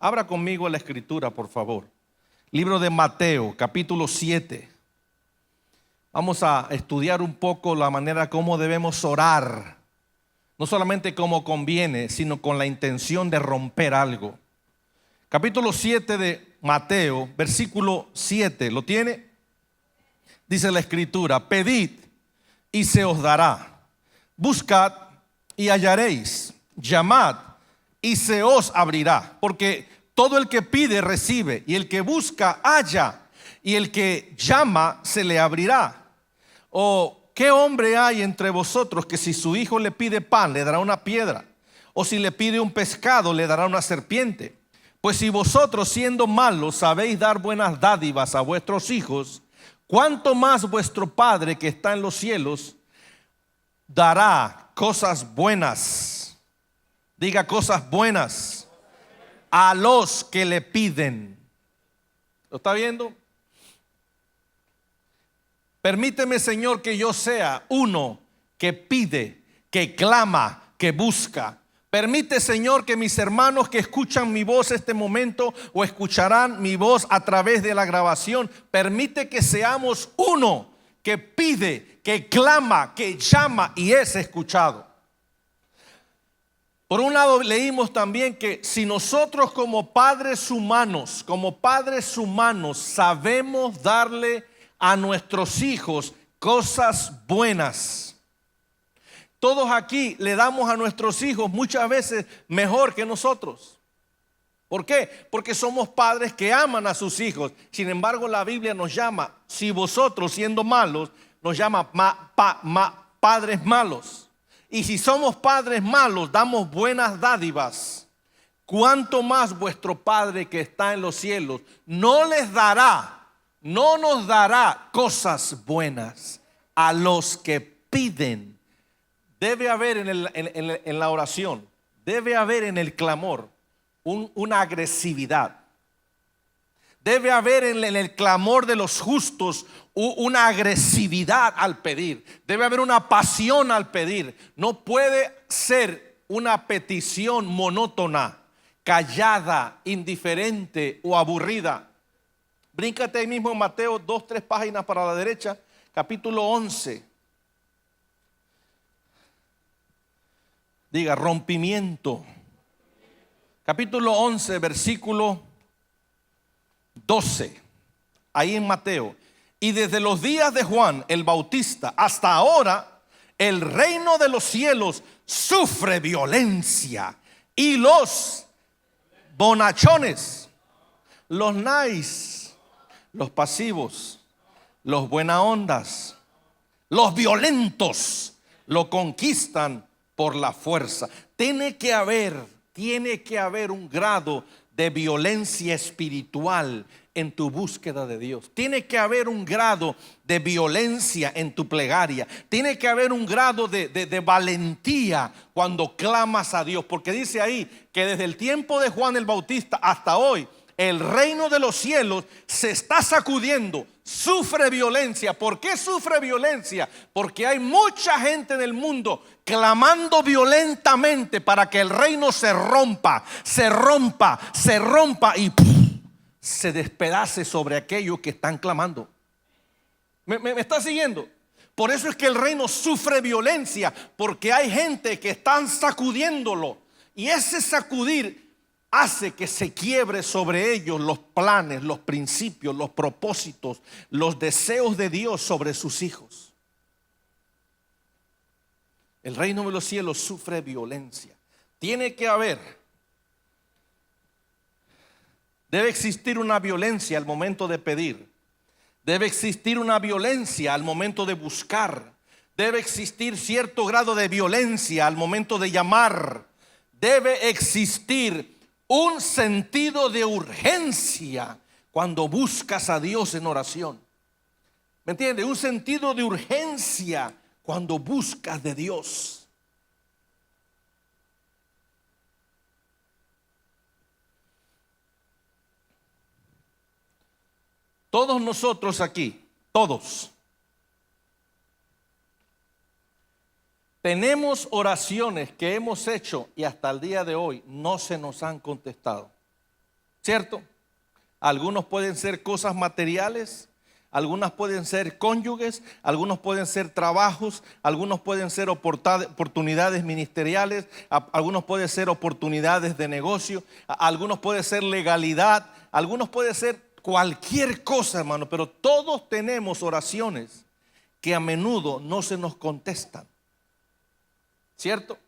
Abra conmigo la escritura, por favor. Libro de Mateo, capítulo 7. Vamos a estudiar un poco la manera como debemos orar. No solamente como conviene, sino con la intención de romper algo. Capítulo 7 de Mateo, versículo 7. ¿Lo tiene? Dice la escritura: pedid y se os dará. Buscad y hallaréis. Llamad y se os abrirá. Porque todo el que pide recibe, y el que busca halla, y el que llama se le abrirá. ¿O qué hombre hay entre vosotros que si su hijo le pide pan le dará una piedra? ¿O si le pide un pescado le dará una serpiente? Pues si vosotros, siendo malos, sabéis dar buenas dádivas a vuestros hijos, ¿cuánto más vuestro Padre que está en los cielos dará cosas buenas? Diga, cosas buenas a los que le piden. ¿Lo está viendo? Permíteme, Señor, que yo sea uno que pide, que clama, que busca. Permite, Señor, que mis hermanos que escuchan mi voz este momento o escucharán mi voz a través de la grabación, permite que seamos uno que pide, que clama, que llama y es escuchado. Por un lado, leímos también que si nosotros como padres humanos sabemos darle a nuestros hijos cosas buenas. Todos aquí le damos a nuestros hijos muchas veces mejor que nosotros. ¿Por qué? Porque somos padres que aman a sus hijos. Sin embargo, la Biblia nos llama, si vosotros siendo malos, nos llama padres malos. Y si somos padres malos, damos buenas dádivas, ¿cuánto más vuestro Padre que está en los cielos no nos dará cosas buenas a los que piden? Debe haber en la oración, debe haber en el clamor una agresividad. Debe haber en el clamor de los justos una agresividad al pedir. Debe haber una pasión al pedir. No puede ser una petición monótona, callada, indiferente o aburrida. Bríncate ahí mismo en Mateo 2-3 páginas para la derecha, capítulo 11. Diga, rompimiento. Capítulo 11, versículo 12, ahí en Mateo. Y desde los días de Juan el Bautista hasta ahora, el reino de los cielos sufre violencia, y los bonachones, los nice, los pasivos, los buena ondas, los violentos lo conquistan por la fuerza. Tiene que haber un grado de violencia espiritual en tu búsqueda de Dios. Tiene que haber un grado de violencia en tu plegaria. Tiene que haber un grado de valentía cuando clamas a Dios. Porque dice ahí que desde el tiempo de Juan el Bautista hasta hoy, el reino de los cielos se está sacudiendo, sufre violencia. ¿Por qué sufre violencia? Porque hay mucha gente en el mundo clamando violentamente para que el reino se rompa y se despedace sobre aquellos que están clamando. ¿Me está siguiendo? Por eso es que el reino sufre violencia, porque hay gente que están sacudiéndolo, y ese sacudir hace que se quiebre sobre ellos los planes, los principios, los propósitos, los deseos de Dios sobre sus hijos. El reino de los cielos sufre violencia. Debe existir una violencia al momento de pedir. Debe existir una violencia al momento de buscar. Debe existir cierto grado de violencia al momento de llamar. Debe existir un sentido de urgencia cuando buscas a Dios en oración. ¿Me entiende? Un sentido de urgencia cuando buscas de Dios. Todos nosotros aquí, todos, tenemos oraciones que hemos hecho y hasta el día de hoy no se nos han contestado. ¿cierto? Algunos pueden ser cosas materiales, algunas pueden ser cónyuges, algunos pueden ser trabajos, algunos pueden ser oportunidades ministeriales, algunos pueden ser oportunidades de negocio, algunos pueden ser legalidad, algunos pueden ser cualquier cosa, hermano, pero todos tenemos oraciones que a menudo no se nos contestan, ¿cierto?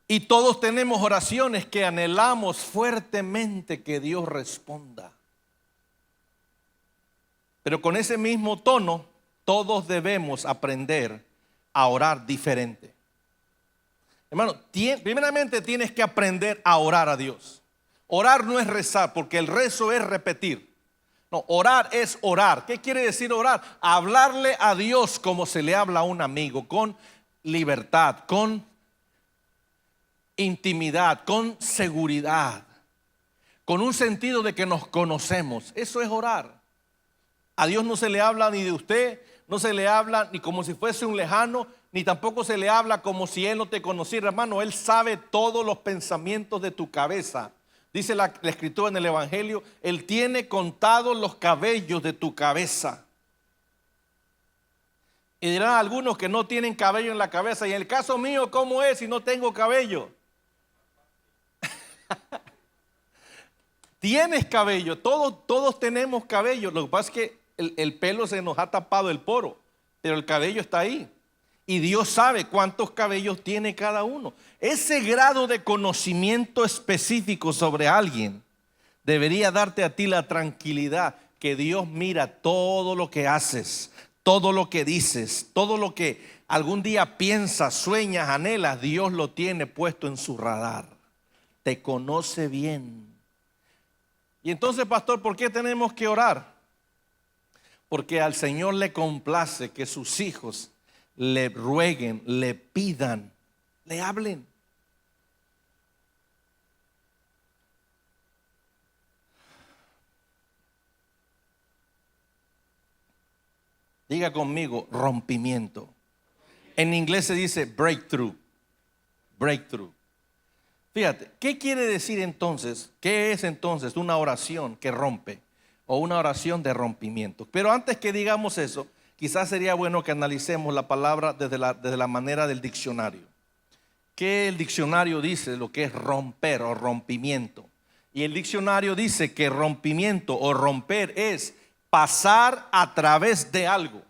Y todos tenemos oraciones que anhelamos fuertemente que Dios responda. Pero con ese mismo tono, todos debemos aprender a orar diferente. Hermano, primeramente tienes que aprender a orar a Dios. Orar no es rezar, porque el rezo es repetir. No, orar es orar. ¿Qué quiere decir orar? Hablarle a Dios como se le habla a un amigo, con libertad, con intimidad, con seguridad, con un sentido de que nos conocemos. Eso es orar. A Dios no se le habla ni de usted, no se le habla ni como si fuese un lejano, ni tampoco se le habla como si Él no te conociera, hermano. Él sabe todos los pensamientos de tu cabeza. Dice la Escritura en el Evangelio, Él tiene contados los cabellos de tu cabeza. Y dirán algunos que no tienen cabello en la cabeza. Y en el caso mío, ¿cómo es si no tengo cabello? Tienes cabello, todos tenemos cabello. Lo que pasa es que el pelo se nos ha tapado el poro, pero el cabello está ahí. Y Dios sabe cuántos cabellos tiene cada uno. Ese grado de conocimiento específico sobre alguien debería darte a ti la tranquilidad que Dios mira todo lo que haces, todo lo que dices, todo lo que algún día piensas, sueñas, anhelas. Dios lo tiene puesto en su radar. Te conoce bien. Y entonces, pastor, ¿por qué tenemos que orar? Porque al Señor le complace que sus hijos le rueguen, le pidan, le hablen. Diga conmigo, rompimiento. En inglés se dice breakthrough. Breakthrough. Fíjate, ¿qué quiere decir entonces? ¿Qué es entonces una oración que rompe o una oración de rompimiento? Pero antes que digamos eso, quizás sería bueno que analicemos la palabra desde la manera del diccionario. ¿Qué el diccionario dice de lo que es romper o rompimiento? Y el diccionario dice que rompimiento o romper es pasar a través de algo.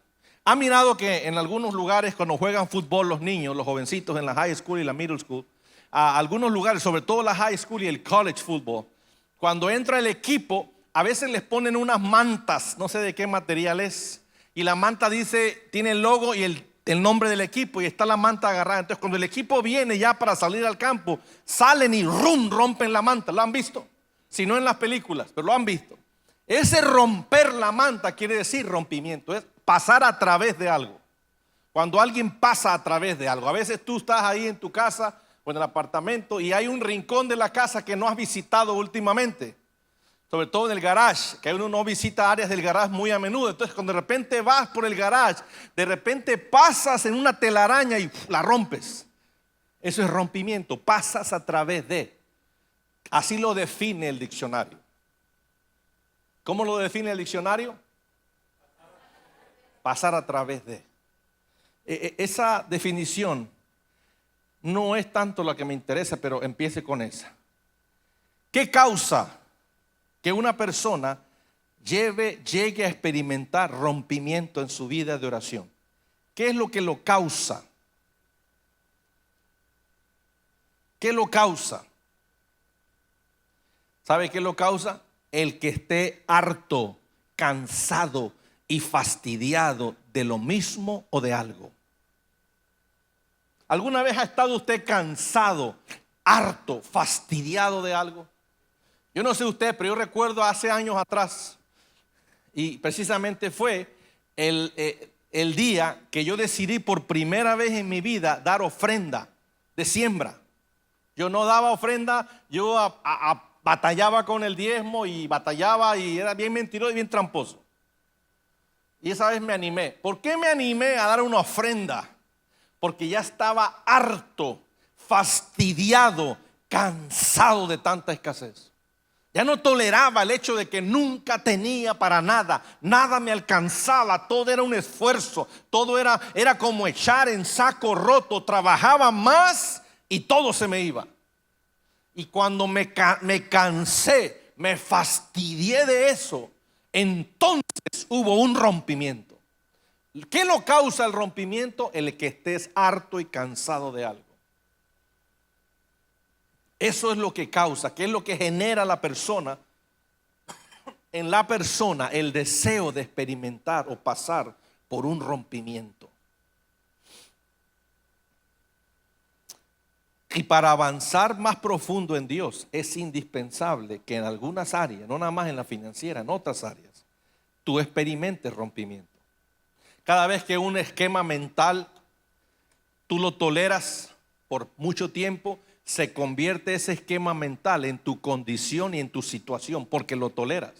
¿Ha mirado que en algunos lugares cuando juegan fútbol los niños, los jovencitos en la high school y la middle school, a algunos lugares, sobre todo la high school y el college football, cuando entra el equipo, a veces les ponen unas mantas, no sé de qué material es, y la manta dice, tiene el logo y el nombre del equipo, y está la manta agarrada. Entonces cuando el equipo viene ya para salir al campo, salen y rompen la manta. ¿Lo han visto? Si no en las películas, pero lo han visto. Ese romper la manta quiere decir rompimiento, es pasar a través de algo. Cuando alguien pasa a través de algo, a veces tú estás ahí en tu casa o en el apartamento y hay un rincón de la casa que no has visitado últimamente, sobre todo en el garage, que uno no visita áreas del garage muy a menudo. Entonces cuando de repente vas por el garage, de repente pasas en una telaraña y la rompes. Eso es rompimiento, pasas a través de. Así lo define el diccionario. ¿Cómo lo define el diccionario? Pasar a través de. Esa definición no es tanto la que me interesa, pero empiece con esa. ¿Qué causa que una persona llegue a experimentar rompimiento en su vida de oración? ¿Qué es lo que lo causa? ¿Qué lo causa? ¿Sabe qué lo causa? El que esté harto, cansado y fastidiado de lo mismo o de algo. ¿Alguna vez ha estado usted cansado, harto, fastidiado de algo? Yo no sé usted, pero yo recuerdo hace años atrás, y precisamente fue el día que yo decidí por primera vez en mi vida dar ofrenda de siembra. Yo no daba ofrenda, yo batallaba con el diezmo y batallaba y era bien mentiroso y bien tramposo. Y esa vez me animé. ¿Por qué me animé a dar una ofrenda? Porque ya estaba harto, fastidiado, cansado de tanta escasez. Ya no toleraba el hecho de que nunca tenía para nada, nada me alcanzaba, todo era un esfuerzo, todo era como echar en saco roto, trabajaba más y todo se me iba. Y cuando me cansé, me fastidié de eso, entonces hubo un rompimiento. ¿Qué lo causa el rompimiento? El que estés harto y cansado de algo. Eso es lo que causa, que es lo que genera en la persona el deseo de experimentar o pasar por un rompimiento. Y para avanzar más profundo en Dios es indispensable que en algunas áreas, no nada más en la financiera, en otras áreas, tú experimentes rompimiento. Cada vez que un esquema mental tú lo toleras por mucho tiempo, se convierte ese esquema mental en tu condición y en tu situación, porque lo toleras.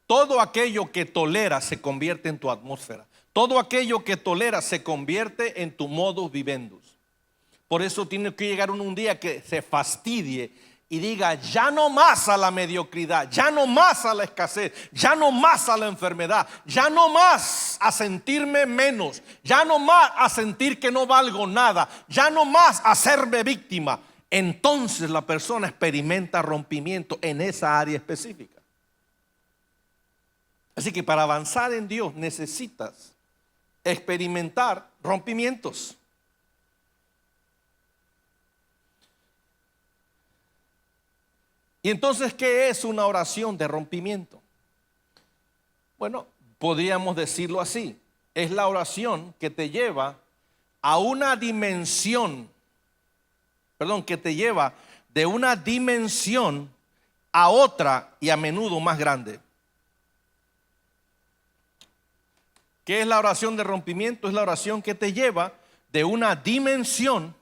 Todo aquello que toleras se convierte en tu atmósfera. Todo aquello que toleras se convierte en tu modus vivendus. Por eso tiene que llegar un día que se fastidie y diga: ya no más a la mediocridad, ya no más a la escasez, ya no más a la enfermedad, ya no más a sentirme menos, ya no más a sentir que no valgo nada, ya no más a serme víctima. Entonces la persona experimenta rompimiento en esa área específica. Así que para avanzar en Dios necesitas experimentar rompimientos. Y entonces, ¿qué es una oración de rompimiento? Bueno, podríamos decirlo así: es la oración que te lleva a una dimensión, que te lleva de una dimensión a otra y a menudo más grande. ¿Qué es la oración de rompimiento? Es la oración que te lleva de una dimensión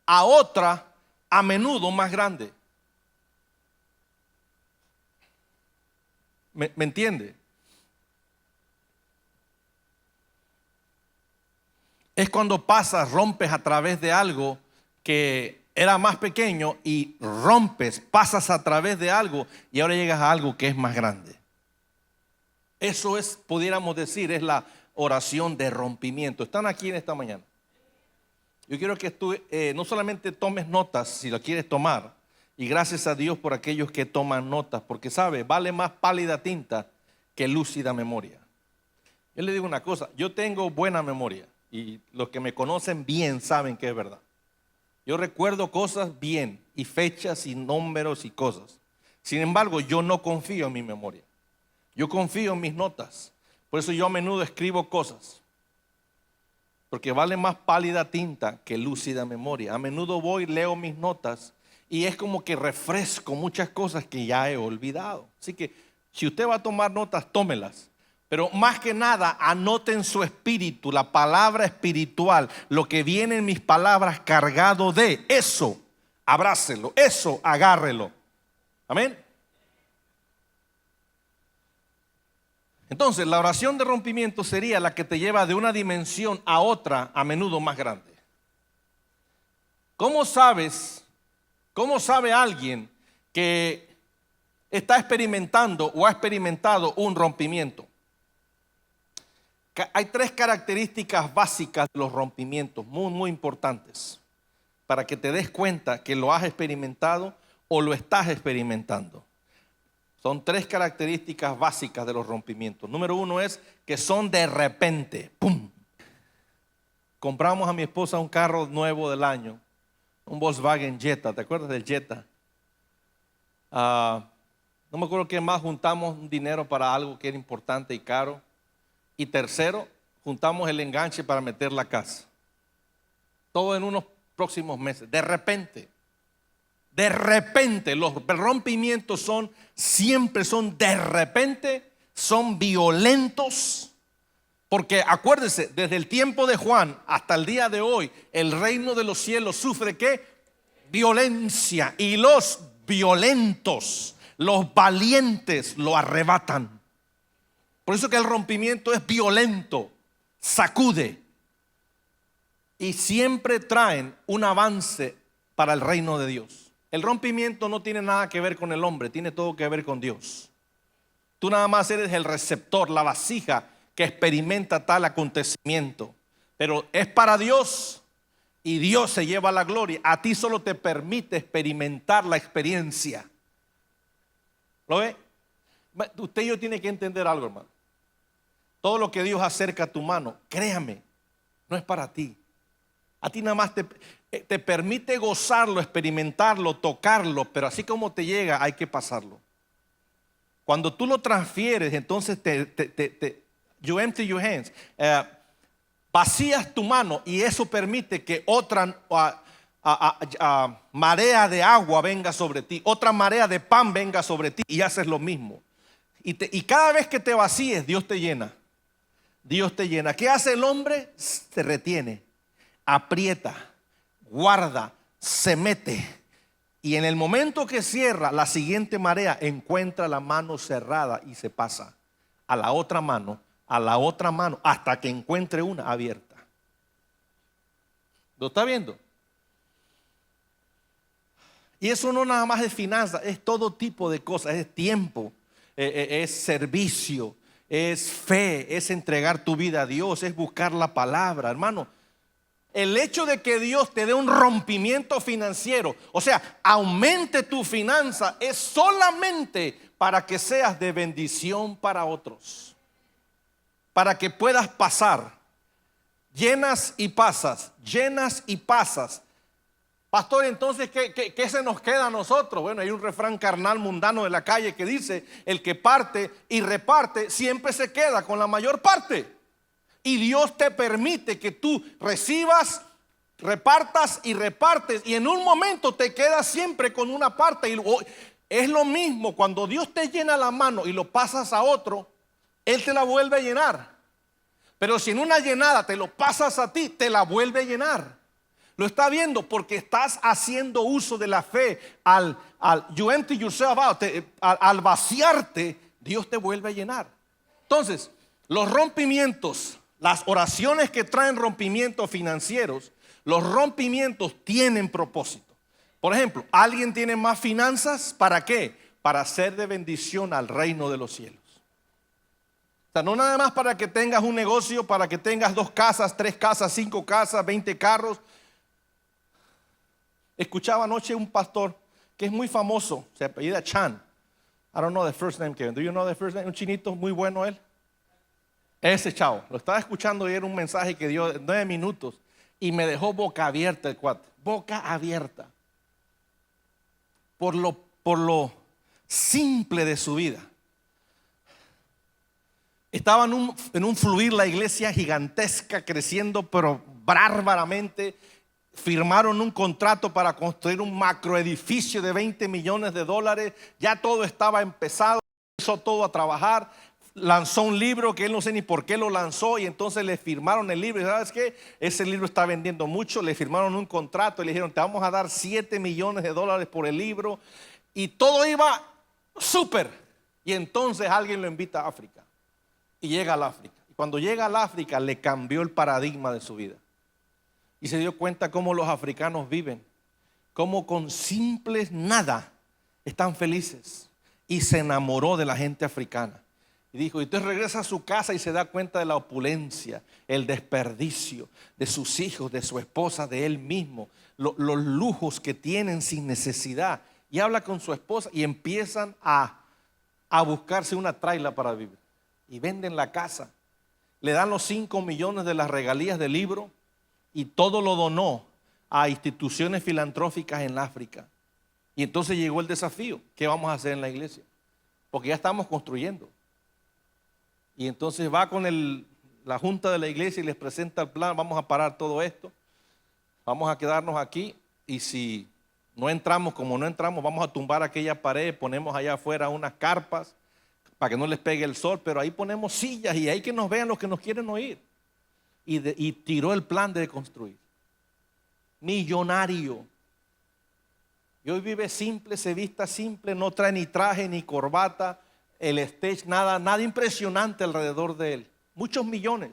a otra a menudo más grande. ¿Me entiende? Es cuando rompes a través de algo que era más pequeño y pasas a través de algo y ahora llegas a algo que es más grande. Eso es, pudiéramos decir, es la oración de rompimiento. ¿Están aquí en esta mañana? Yo quiero que tú no solamente tomes notas si lo quieres tomar, y gracias a Dios por aquellos que toman notas, porque sabe, vale más pálida tinta que lúcida memoria. Yo le digo una cosa: yo tengo buena memoria y los que me conocen bien saben que es verdad. Yo recuerdo cosas bien, y fechas y números y cosas. Sin embargo, yo no confío en mi memoria. Yo confío en mis notas. Por eso yo a menudo escribo cosas, porque vale más pálida tinta que lúcida memoria. A menudo leo mis notas y es como que refresco muchas cosas que ya he olvidado. Así que si usted va a tomar notas, tómelas. Pero más que nada, anote en su espíritu la palabra espiritual, lo que viene en mis palabras cargado de eso. Abrácelo, eso, agárrelo. Amén. Entonces, la oración de rompimiento sería la que te lleva de una dimensión a otra, a menudo más grande. ¿Cómo sabe alguien que está experimentando o ha experimentado un rompimiento? Hay 3 características básicas de los rompimientos muy, muy importantes para que te des cuenta que lo has experimentado o lo estás experimentando. Son 3 características básicas de los rompimientos. Número 1 es que son de repente. ¡Pum! Compramos a mi esposa un carro nuevo del año, un Volkswagen Jetta. ¿Te acuerdas del Jetta? No me acuerdo qué más. Juntamos dinero para algo que era importante y caro. Y tercero, juntamos el enganche para meter la casa. Todo en unos próximos meses. De repente, los rompimientos siempre son de repente, son violentos. Porque acuérdense, desde el tiempo de Juan hasta el día de hoy, el reino de los cielos sufre ¿qué? Violencia. Y los violentos, los valientes lo arrebatan. Por eso que el rompimiento es violento, sacude. Y siempre traen un avance para el reino de Dios. El rompimiento no tiene nada que ver con el hombre, tiene todo que ver con Dios. Tú nada más eres el receptor, la vasija que experimenta tal acontecimiento. Pero es para Dios y Dios se lleva la gloria. A ti solo te permite experimentar la experiencia. ¿Lo ve? Usted y yo tiene que entender algo, hermano. Todo lo que Dios acerca a tu mano, créame, no es para ti. A ti nada más te permite gozarlo, experimentarlo, tocarlo, pero así como te llega hay que pasarlo. Cuando tú lo transfieres, entonces you empty your hands, vacías tu mano y eso permite que otra marea de agua venga sobre ti, otra marea de pan venga sobre ti y haces lo mismo. Y cada vez que te vacíes, Dios te llena. Dios te llena. ¿Qué hace el hombre? Se retiene, aprieta, guarda, se mete. Y en el momento que cierra, la siguiente marea encuentra la mano cerrada y se pasa a la otra mano, hasta que encuentre una abierta. ¿Lo está viendo? Y eso no nada más es finanzas, es todo tipo de cosas, es tiempo, es servicio, es fe, es entregar tu vida a Dios, es buscar la palabra, hermano. El hecho de que Dios te dé un rompimiento financiero, o sea, aumente tu finanza, es solamente para que seas de bendición para otros. Para que puedas pasar. Llenas y pasas, llenas y pasas. Pastor, entonces, ¿qué se nos queda a nosotros? Bueno, hay un refrán carnal mundano de la calle que dice: el que parte y reparte siempre se queda con la mayor parte. Y Dios te permite que tú recibas, repartas y repartes, y en un momento te quedas siempre con una parte. Y es lo mismo cuando Dios te llena la mano y lo pasas a otro, Él te la vuelve a llenar. Pero si en una llenada te lo pasas a ti, te la vuelve a llenar. Lo está viendo porque estás haciendo uso de la fe. You empty yourself out, al vaciarte, Dios te vuelve a llenar. Entonces, los rompimientos, las oraciones que traen rompimientos financieros, los rompimientos tienen propósito. Por ejemplo, ¿alguien tiene más finanzas? ¿Para qué? Para ser de bendición al reino de los cielos. O sea, no nada más para que tengas un negocio, para que tengas 2 casas, 3 casas, 5 casas, 20 carros. Escuchaba anoche un pastor que es muy famoso, se apellida Chan. I don't know the first name, Kevin. Do you know the first name? Un chinito muy bueno él. Ese chavo, lo estaba escuchando y era un mensaje que dio 9 minutos y me dejó boca abierta el cuate, boca abierta por lo simple de su vida. Estaba en un fluir la iglesia gigantesca, creciendo pero bárbaramente. Firmaron un contrato para construir un macroedificio de $20 millones. Ya todo estaba empezado, empezó todo a trabajar. Lanzó un libro que él no sé ni por qué lo lanzó, y entonces le firmaron el libro. Y ¿sabes qué? Ese libro está vendiendo mucho. Le firmaron un contrato y le dijeron: te vamos a dar $7 millones por el libro. Y todo iba súper. Y entonces alguien lo invita a África y llega al África. Y cuando llega al África le cambió el paradigma de su vida. Y se dio cuenta cómo los africanos viven, cómo con simples nada están felices. Y se enamoró de la gente africana. Y dijo, y entonces regresa a su casa y se da cuenta de la opulencia, el desperdicio de sus hijos, de su esposa, de él mismo, los lujos que tienen sin necesidad. Y habla con su esposa y empiezan a buscarse una traila para vivir. Y venden la casa. Le dan los 5 millones de las regalías del libro. Y todo lo donó a instituciones filantróficas en África. Y entonces llegó el desafío: ¿qué vamos a hacer en la iglesia? Porque ya estamos construyendo. Y entonces va con la junta de la iglesia y les presenta el plan: vamos a parar todo esto, vamos a quedarnos aquí, y si no entramos, como no entramos, vamos a tumbar aquella pared, ponemos allá afuera unas carpas para que no les pegue el sol, pero ahí ponemos sillas y ahí que nos vean los que nos quieren oír. Y tiró el plan de construir. Millonario. Y hoy vive simple, se vista simple, no trae ni traje ni corbata, el stage, nada impresionante alrededor de él. Muchos millones.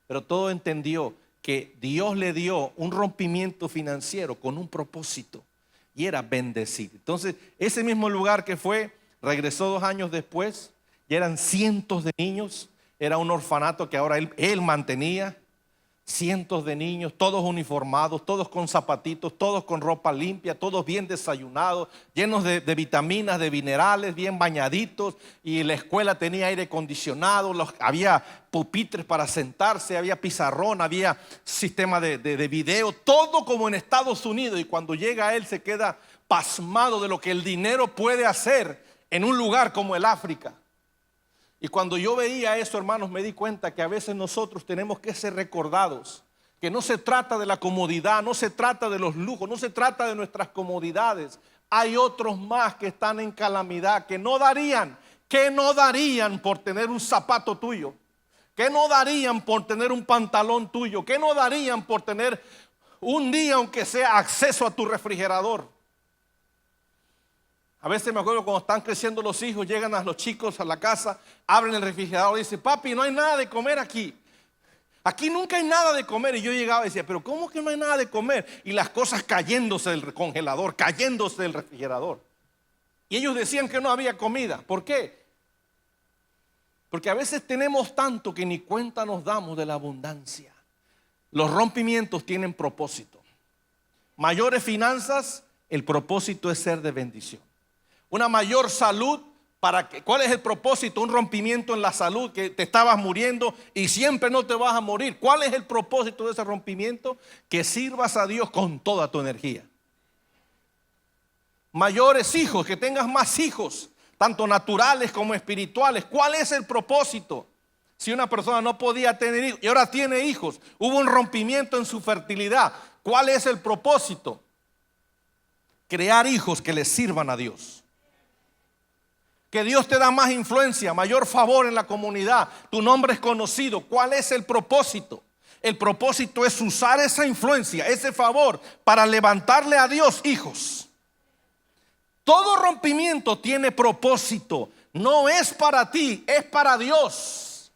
Pero todo entendió que Dios le dio un rompimiento financiero con un propósito. y era bendecir. Entonces, ese mismo lugar que fue, regresó 2 años después, y eran cientos de niños. Era un orfanato que ahora él mantenía. Cientos de niños, todos uniformados, todos con zapatitos, todos con ropa limpia, todos bien desayunados, llenos de vitaminas, de minerales, bien bañaditos. Y la escuela tenía aire acondicionado, había pupitres para sentarse, había pizarrón, había sistema de video, todo como en Estados Unidos. Y cuando llega él se queda pasmado de lo que el dinero puede hacer en un lugar como el África. Y cuando yo veía eso, hermanos, me di cuenta que a veces nosotros tenemos que ser recordados, que no se trata de la comodidad, no se trata de los lujos, no se trata de nuestras comodidades. Hay otros más que están en calamidad, que no darían por tener un zapato tuyo, que no darían por tener un pantalón tuyo, que no darían por tener un día, aunque sea, acceso a tu refrigerador. A veces me acuerdo cuando están creciendo los hijos, llegan a los chicos a la casa, abren el refrigerador y dicen: papi, no hay nada de comer aquí. Aquí nunca hay nada de comer. Y yo llegaba y decía: pero ¿cómo que no hay nada de comer? Y las cosas cayéndose del congelador, cayéndose del refrigerador. Y ellos decían que no había comida. ¿Por qué? Porque a veces tenemos tanto que ni cuenta nos damos de la abundancia. Los rompimientos tienen propósito. Mayores finanzas, el propósito es ser de bendición. Una mayor salud, ¿cuál es el propósito? Un rompimiento en la salud, que te estabas muriendo y siempre no te vas a morir. ¿Cuál es el propósito de ese rompimiento? Que sirvas a Dios con toda tu energía. Mayores hijos, que tengas más hijos, tanto naturales como espirituales. ¿Cuál es el propósito? Si una persona no podía tener hijos y ahora tiene hijos, hubo un rompimiento en su fertilidad. ¿Cuál es el propósito? Crear hijos que les sirvan a Dios. Que Dios te da más influencia, mayor favor en la comunidad. Tu nombre es conocido. ¿Cuál es el propósito? El propósito es usar esa influencia, ese favor, para levantarle a Dios hijos. Todo rompimiento tiene propósito. No es para ti, es para Dios.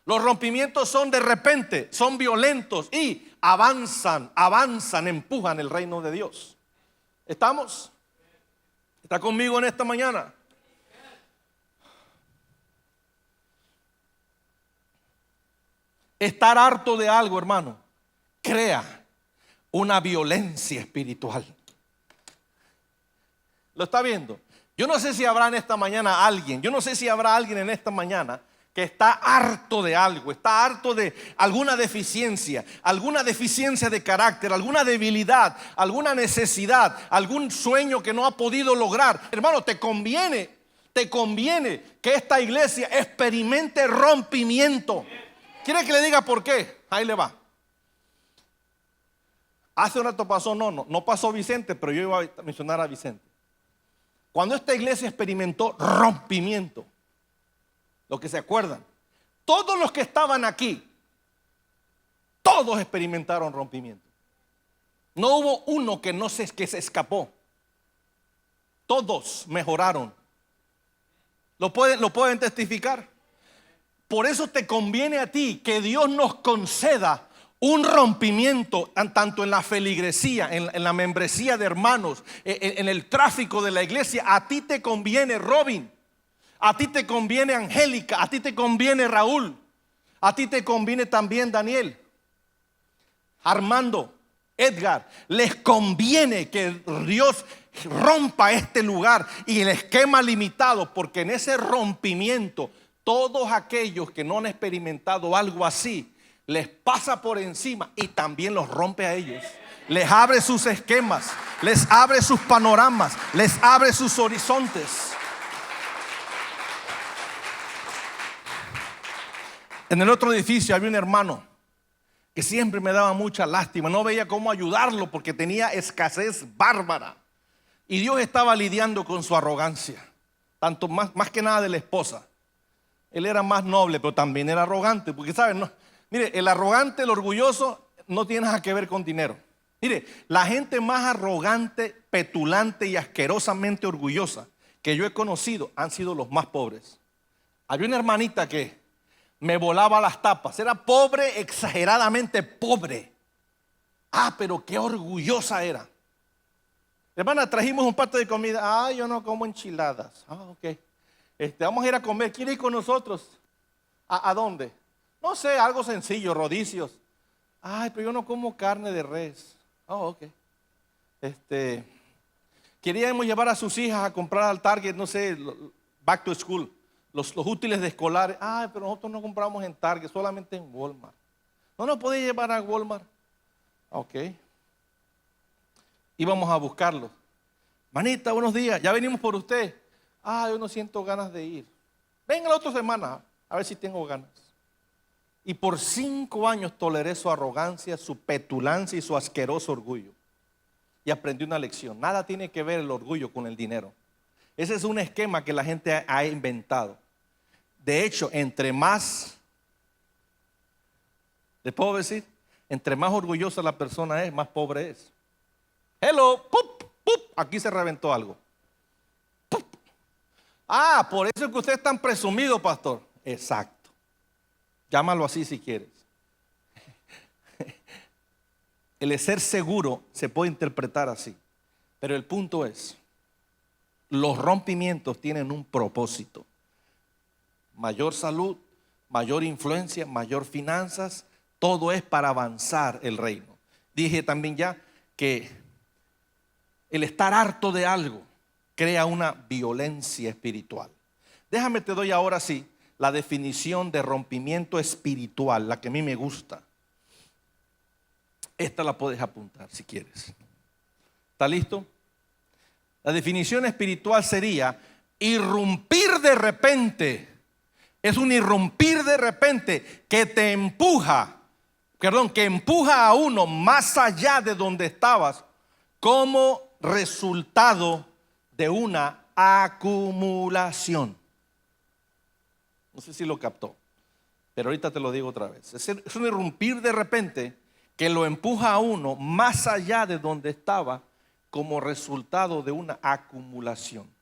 Los rompimientos son de repente, son violentos y avanzan, empujan el reino de Dios. ¿Estamos? ¿Está conmigo en esta mañana? Estar harto de algo, hermano, crea una violencia espiritual. ¿Lo está viendo? Yo no sé si habrá en esta mañana alguien en esta mañana que está harto de algo, está harto de alguna deficiencia de carácter, alguna debilidad, alguna necesidad, algún sueño que no ha podido lograr. Hermano, te conviene que esta iglesia experimente rompimiento. ¿Quiere que le diga por qué? Ahí le va. Hace un rato pasó, no pasó Vicente, pero yo iba a mencionar a Vicente. Cuando esta iglesia experimentó rompimiento, los que se acuerdan, todos los que estaban aquí, todos experimentaron rompimiento. No hubo uno que se escapó. Todos mejoraron. ¿Lo pueden testificar? Por eso te conviene a ti que Dios nos conceda un rompimiento, tanto en la feligresía, en la membresía de hermanos, en el tráfico de la iglesia. A ti te conviene, Robin. A ti te conviene, Angélica. A ti te conviene, Raúl. A ti te conviene también, Daniel, Armando, Edgar. Les conviene que Dios rompa este lugar y el esquema limitado, porque en ese rompimiento todos aquellos que no han experimentado algo así, les pasa por encima y también los rompe a ellos. Les abre sus esquemas, les abre sus panoramas, les abre sus horizontes. En el otro edificio había un hermano que siempre me daba mucha lástima. No veía cómo ayudarlo porque tenía escasez bárbara. Y Dios estaba lidiando con su arrogancia, tanto más que nada de la esposa. Él era más noble, pero también era arrogante. Porque, ¿saben? No, mire, el arrogante, el orgulloso, no tiene nada que ver con dinero. Mire, la gente más arrogante, petulante y asquerosamente orgullosa que yo he conocido han sido los más pobres. Había una hermanita que me volaba las tapas. Era pobre, exageradamente pobre. Pero qué orgullosa era. Hermana, trajimos un plato de comida. Ah, yo no como enchiladas. Ah, ok. Vamos a ir a comer. ¿Quiere ir con nosotros? ¿A dónde? No sé, algo sencillo, rodicios. Ay, pero yo no como carne de res. Oh, ok. Queríamos llevar a sus hijas a comprar al Target, no sé, back to school, los útiles de escolares. Ay, pero nosotros no compramos en Target, solamente en Walmart. ¿No nos puede llevar a Walmart? Ok. Íbamos a buscarlo. Manita, buenos días, ya venimos por usted. Ah, yo no siento ganas de ir. Venga la otra semana, a ver si tengo ganas. Y por 5 años toleré su arrogancia, su petulancia y su asqueroso orgullo. Y aprendí una lección. Nada tiene que ver el orgullo con el dinero. Ese es un esquema que la gente ha inventado. De hecho, entre más, ¿les puedo decir? Entre más orgullosa la persona es, más pobre es. Hello, ¡pup! ¡Pup! Aquí se reventó algo. ¡Pup! Ah, por eso es que usted es tan presumido, pastor. Exacto. Llámalo así si quieres. El ser seguro se puede interpretar así. Pero el punto es, los rompimientos tienen un propósito. Mayor salud, mayor influencia, mayor finanzas, todo es para avanzar el reino. Dije también ya que el estar harto de algo crea una violencia espiritual. Déjame te doy ahora sí la definición de rompimiento espiritual, la que a mí me gusta. Esta la puedes apuntar si quieres. ¿Está listo? La definición espiritual sería irrumpir de repente. Es un irrumpir de repente que te empuja, que empuja a uno más allá de donde estabas como resultado de una acumulación. No sé si lo captó, pero ahorita te lo digo otra vez. Es un irrumpir de repente que lo empuja a uno más allá de donde estaba como resultado de una acumulación.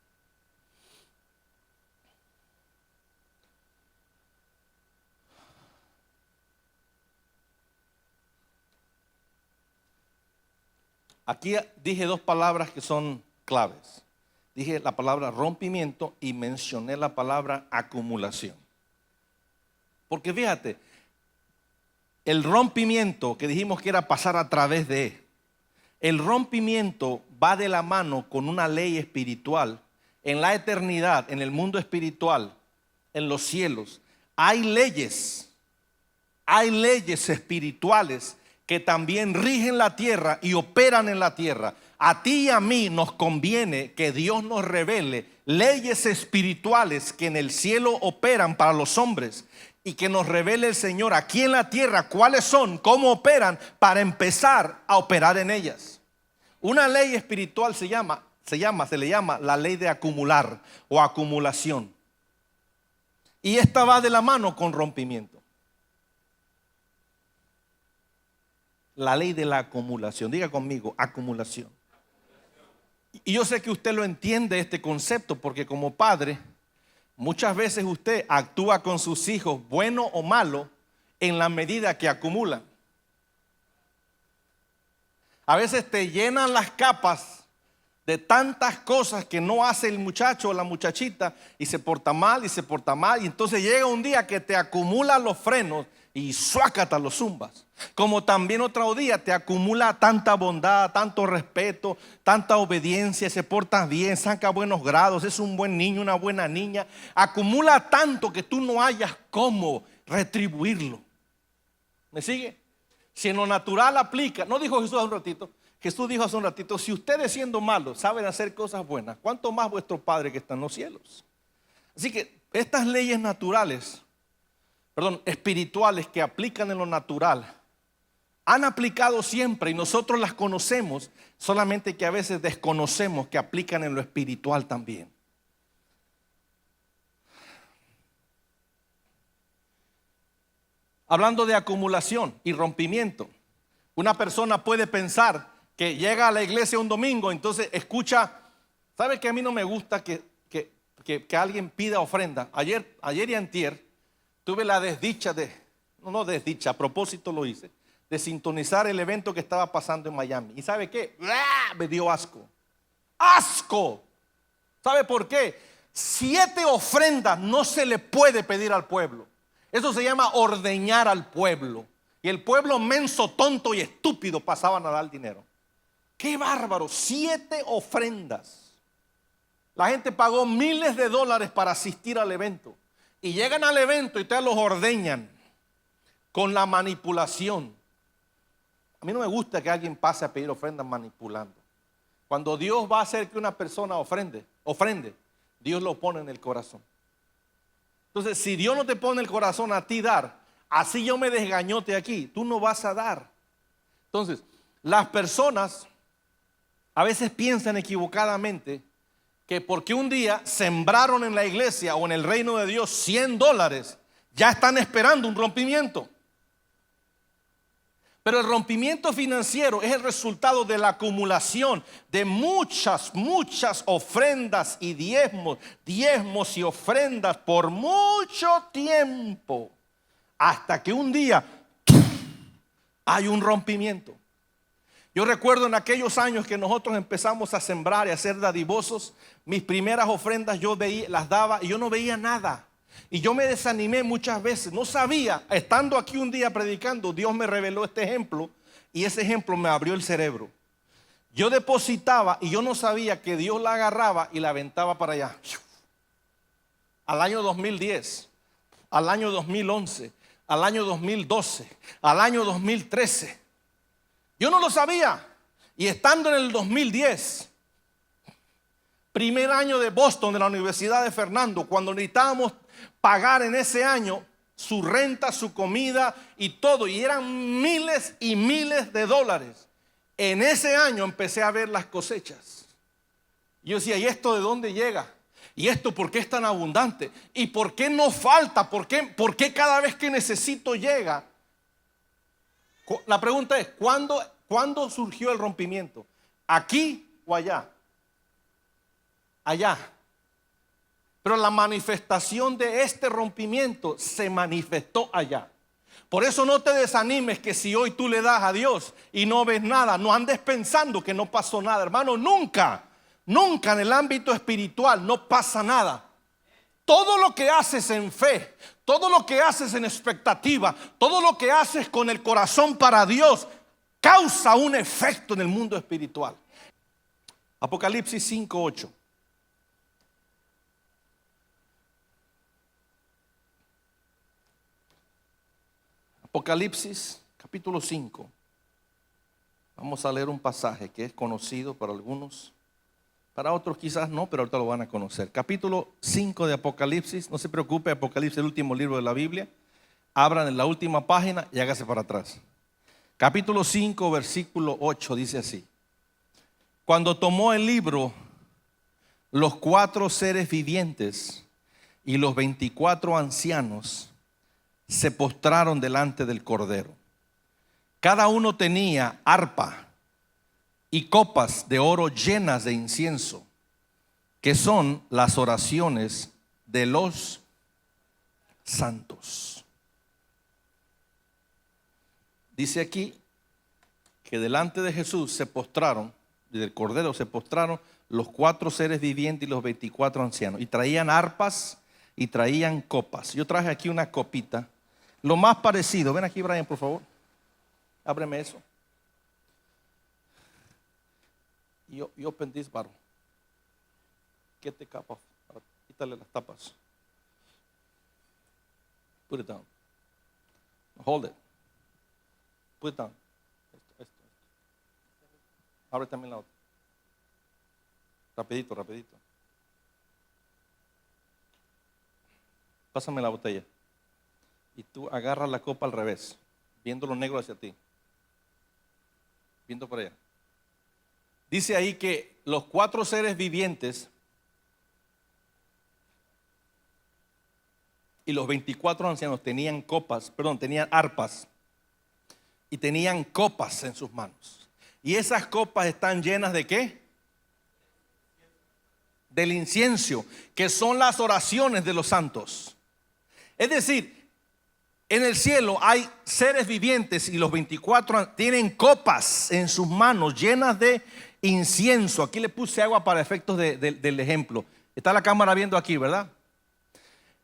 Aquí dije 2 palabras que son claves. Dije la palabra rompimiento y mencioné la palabra acumulación. Porque fíjate, el rompimiento que dijimos que era pasar a través de, el rompimiento va de la mano con una ley espiritual. En la eternidad, en el mundo espiritual, en los cielos, hay leyes espirituales que también rigen la tierra y operan en la tierra. A ti y a mí nos conviene que Dios nos revele leyes espirituales que en el cielo operan para los hombres y que nos revele el Señor aquí en la tierra cuáles son, cómo operan para empezar a operar en ellas. Una ley espiritual se le llama la ley de acumular o acumulación. Y esta va de la mano con rompimiento. La ley de la acumulación. Diga conmigo, acumulación. Y yo sé que usted lo entiende este concepto porque como padre, muchas veces usted actúa con sus hijos, bueno o malo, en la medida que acumulan. A veces te llenan las capas de tantas cosas que no hace el muchacho o la muchachita y se porta mal y entonces llega un día que te acumula los frenos y suácata los zumbas. Como también otro día te acumula tanta bondad, tanto respeto, tanta obediencia, se porta bien, saca buenos grados, es un buen niño, una buena niña. Acumula tanto que tú no hayas cómo retribuirlo. ¿Me sigue? Si en lo natural aplica, no dijo Jesús hace un ratito, Jesús dijo hace un ratito, si ustedes siendo malos saben hacer cosas buenas, ¿cuánto más vuestro Padre que está en los cielos? Así que estas leyes espirituales que aplican en lo natural, han aplicado siempre y nosotros las conocemos, solamente que a veces desconocemos que aplican en lo espiritual también. Hablando de acumulación y rompimiento, una persona puede pensar que llega a la iglesia un domingo, entonces escucha, ¿sabe que a mí no me gusta que alguien pida ofrenda? Ayer y antier tuve la desdicha a propósito lo hice, de sintonizar el evento que estaba pasando en Miami. ¿Y sabe qué? Me dio asco. asco. ¿Sabe por qué? 7 ofrendas no se le puede pedir al pueblo. Eso se llama ordeñar al pueblo. Y el pueblo menso, tonto y estúpido pasaban a dar dinero. ¡Qué bárbaro! 7 ofrendas. La gente pagó miles de dólares para asistir al evento. Y llegan al evento y ustedes los ordeñan con la manipulación. A mí no me gusta que alguien pase a pedir ofrendas manipulando. Cuando Dios va a hacer que una persona ofrende, Dios lo pone en el corazón. Entonces, si Dios no te pone el corazón a ti dar, así yo me desgañote aquí, tú no vas a dar. Entonces, las personas a veces piensan equivocadamente que porque un día sembraron en la iglesia o en el reino de Dios $100, ya están esperando un rompimiento. Pero el rompimiento financiero es el resultado de la acumulación de muchas ofrendas y diezmos y ofrendas por mucho tiempo, hasta que un día hay un rompimiento. Yo recuerdo en aquellos años que nosotros empezamos a sembrar y a ser dadivosos, mis primeras ofrendas yo las daba y yo no veía nada. Y yo me desanimé muchas veces, no sabía, estando aquí un día predicando, Dios me reveló este ejemplo y ese ejemplo me abrió el cerebro. Yo depositaba y yo no sabía que Dios la agarraba y la aventaba para allá. Al año 2010, al año 2011, al año 2012, al año 2013. Yo no lo sabía. Y estando en el 2010, primer año de Boston, de la Universidad de Fernando, cuando necesitábamos pagar en ese año su renta, su comida y todo, y eran miles y miles de dólares. En ese año empecé a ver las cosechas. Yo decía, ¿y esto de dónde llega? ¿Y esto por qué es tan abundante? ¿Y por qué no falta? ¿Por qué cada vez que necesito llega? La pregunta es, ¿cuándo surgió el rompimiento? ¿Aquí o allá? Allá. Pero la manifestación de este rompimiento se manifestó allá. Por eso no te desanimes que si hoy tú le das a Dios y no ves nada, no andes pensando que no pasó nada, hermano. Nunca en el ámbito espiritual no pasa nada. Todo lo que haces en fe, todo lo que haces en expectativa, todo lo que haces con el corazón para Dios, causa un efecto en el mundo espiritual. Apocalipsis 5:8. Apocalipsis capítulo 5. Vamos a leer un pasaje que es conocido para algunos, para otros quizás no, pero ahorita lo van a conocer. Capítulo 5 de Apocalipsis. No se preocupe, Apocalipsis es el último libro de la Biblia. Abran en la última página y hágase para atrás. Capítulo 5, versículo 8 dice así: cuando tomó el libro, los 4 seres vivientes y los 24 ancianos se postraron delante del Cordero. Cada uno tenía arpa y copas de oro llenas de incienso, que son las oraciones de los santos. Dice aquí que delante de Jesús se postraron, del Cordero se postraron los 4 seres vivientes y los 24 ancianos, y traían arpas y traían copas. Yo traje aquí una copita, lo más parecido. Ven aquí, Brian, por favor. Ábreme eso. You open this bottle. Get the cup off. Quítale las tapas. Put it down. Hold it. Put it down. Esto. Abre también la otra. Rapidito. Pásame la botella. Y tú agarras la copa al revés, viendo lo negro hacia ti, viendo para allá. Dice ahí que los 4 seres vivientes y los 24 ancianos tenían arpas y tenían copas en sus manos. Y esas copas están llenas ¿de qué? Del incienso, que son las oraciones de los santos. Es decir, en el cielo hay seres vivientes y los 24 tienen copas en sus manos llenas de incienso. Aquí le puse agua para efectos del ejemplo. Está la cámara viendo aquí, ¿verdad?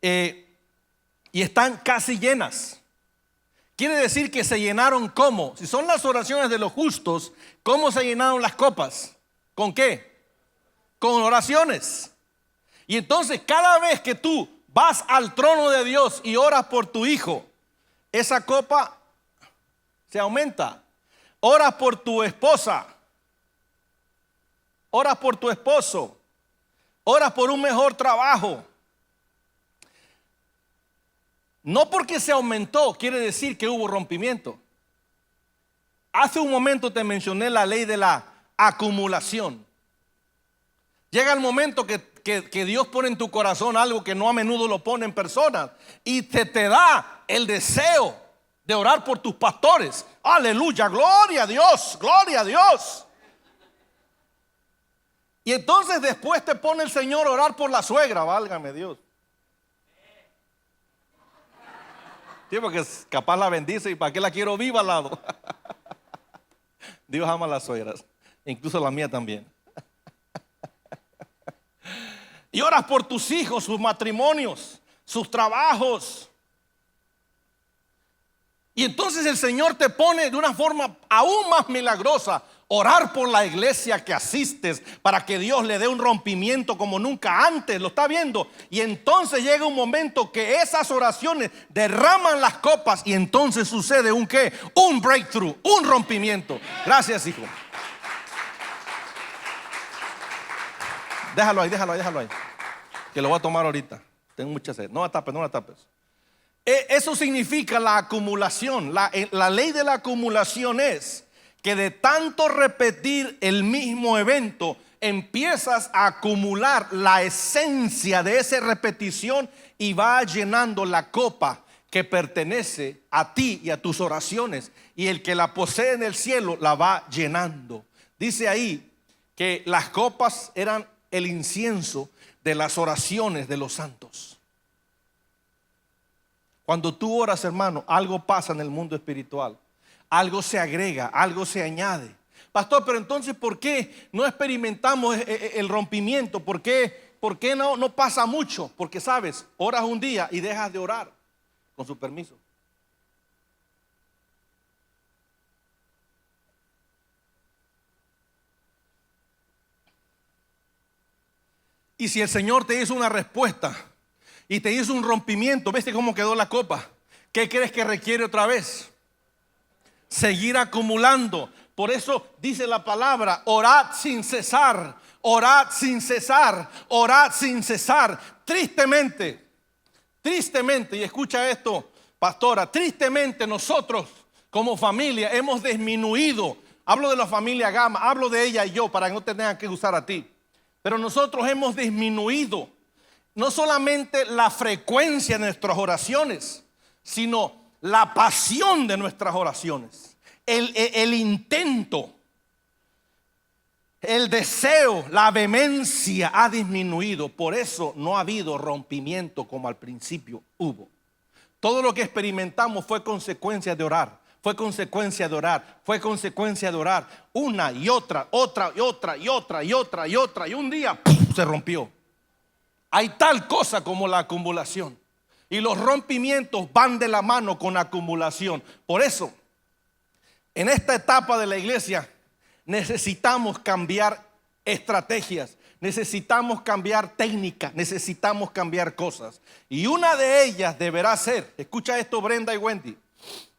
Y están casi llenas. Quiere decir que se llenaron ¿cómo? Si son las oraciones de los justos, ¿cómo se llenaron las copas? ¿Con qué? Con oraciones. Y entonces cada vez que tú vas al trono de Dios y oras por tu hijo, esa copa se aumenta. Oras por tu esposa, oras por tu esposo, oras por un mejor trabajo. No porque se aumentó quiere decir que hubo rompimiento. Hace un momento te mencioné la ley de la acumulación. Llega el momento que Dios pone en tu corazón algo que no a menudo lo pone en personas y te da el deseo de orar por tus pastores. Aleluya, gloria a Dios, gloria a Dios. Y entonces después te pone el Señor a orar por la suegra, válgame Dios. Sí, porque capaz la bendice y para qué la quiero viva al lado. Dios ama a las suegras, incluso la mía también. Y oras por tus hijos, sus matrimonios, sus trabajos. Y entonces el Señor te pone de una forma aún más milagrosa orar por la iglesia que asistes para que Dios le dé un rompimiento como nunca antes. Lo está viendo. Y entonces llega un momento que esas oraciones derraman las copas y entonces sucede un ¿qué? Un breakthrough, un rompimiento. Gracias, hijo. Déjalo ahí. Que lo voy a tomar ahorita. Tengo mucha sed. No la tapes. Eso significa la acumulación. La ley de la acumulación es que de tanto repetir el mismo evento, empiezas a acumular la esencia de esa repetición y va llenando la copa que pertenece a ti y a tus oraciones. Y el que la posee en el cielo la va llenando. Dice ahí que las copas eran el incienso de las oraciones de los santos. Cuando tú oras, hermano, algo pasa en el mundo espiritual. Algo se agrega, algo se añade. Pastor, pero entonces ¿por qué no experimentamos el rompimiento? ¿Por qué no pasa mucho? Porque sabes, oras un día y dejas de orar. Con su permiso. Y si el Señor te hizo una respuesta y te hizo un rompimiento, ¿viste cómo quedó la copa? ¿Qué crees que requiere otra vez? Seguir acumulando. Por eso dice la palabra, orad sin cesar, orad sin cesar, orad sin cesar. Tristemente, y escucha esto, pastora, tristemente nosotros como familia hemos disminuido. Hablo de la familia Gama, hablo de ella y yo para que no te tengan que usar a ti. Pero nosotros hemos disminuido no solamente la frecuencia de nuestras oraciones, sino la pasión de nuestras oraciones, el intento, el deseo, la vehemencia ha disminuido. Por eso no ha habido rompimiento como al principio hubo. Todo lo que experimentamos fue consecuencia de orar. Fue consecuencia de orar, fue consecuencia de orar. Una y otra, y un día ¡pum!, se rompió. Hay tal cosa como la acumulación. Y los rompimientos van de la mano con acumulación. Por eso, en esta etapa de la iglesia, necesitamos cambiar estrategias, necesitamos cambiar técnicas, necesitamos cambiar cosas. Y una de ellas deberá ser, escucha esto Brenda y Wendy,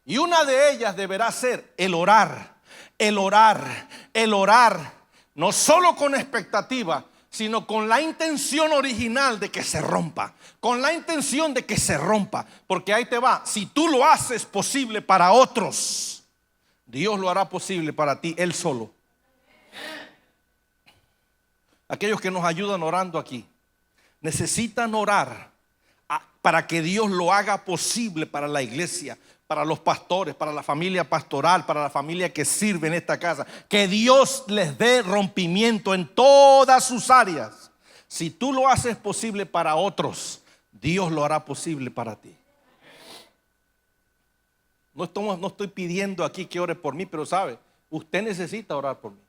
y una de ellas deberá ser el orar, no solo con expectativa, sino con la intención original de que se rompa, con la intención de que se rompa, porque ahí te va, si tú lo haces posible para otros, Dios lo hará posible para ti, Él solo. Aquellos que nos ayudan orando aquí, necesitan orar para que Dios lo haga posible para la iglesia, para los pastores, para la familia pastoral, para la familia que sirve en esta casa. Que Dios les dé rompimiento en todas sus áreas. Si tú lo haces posible para otros, Dios lo hará posible para ti. No estoy pidiendo aquí que ore por mí, pero sabe, usted necesita orar por mí.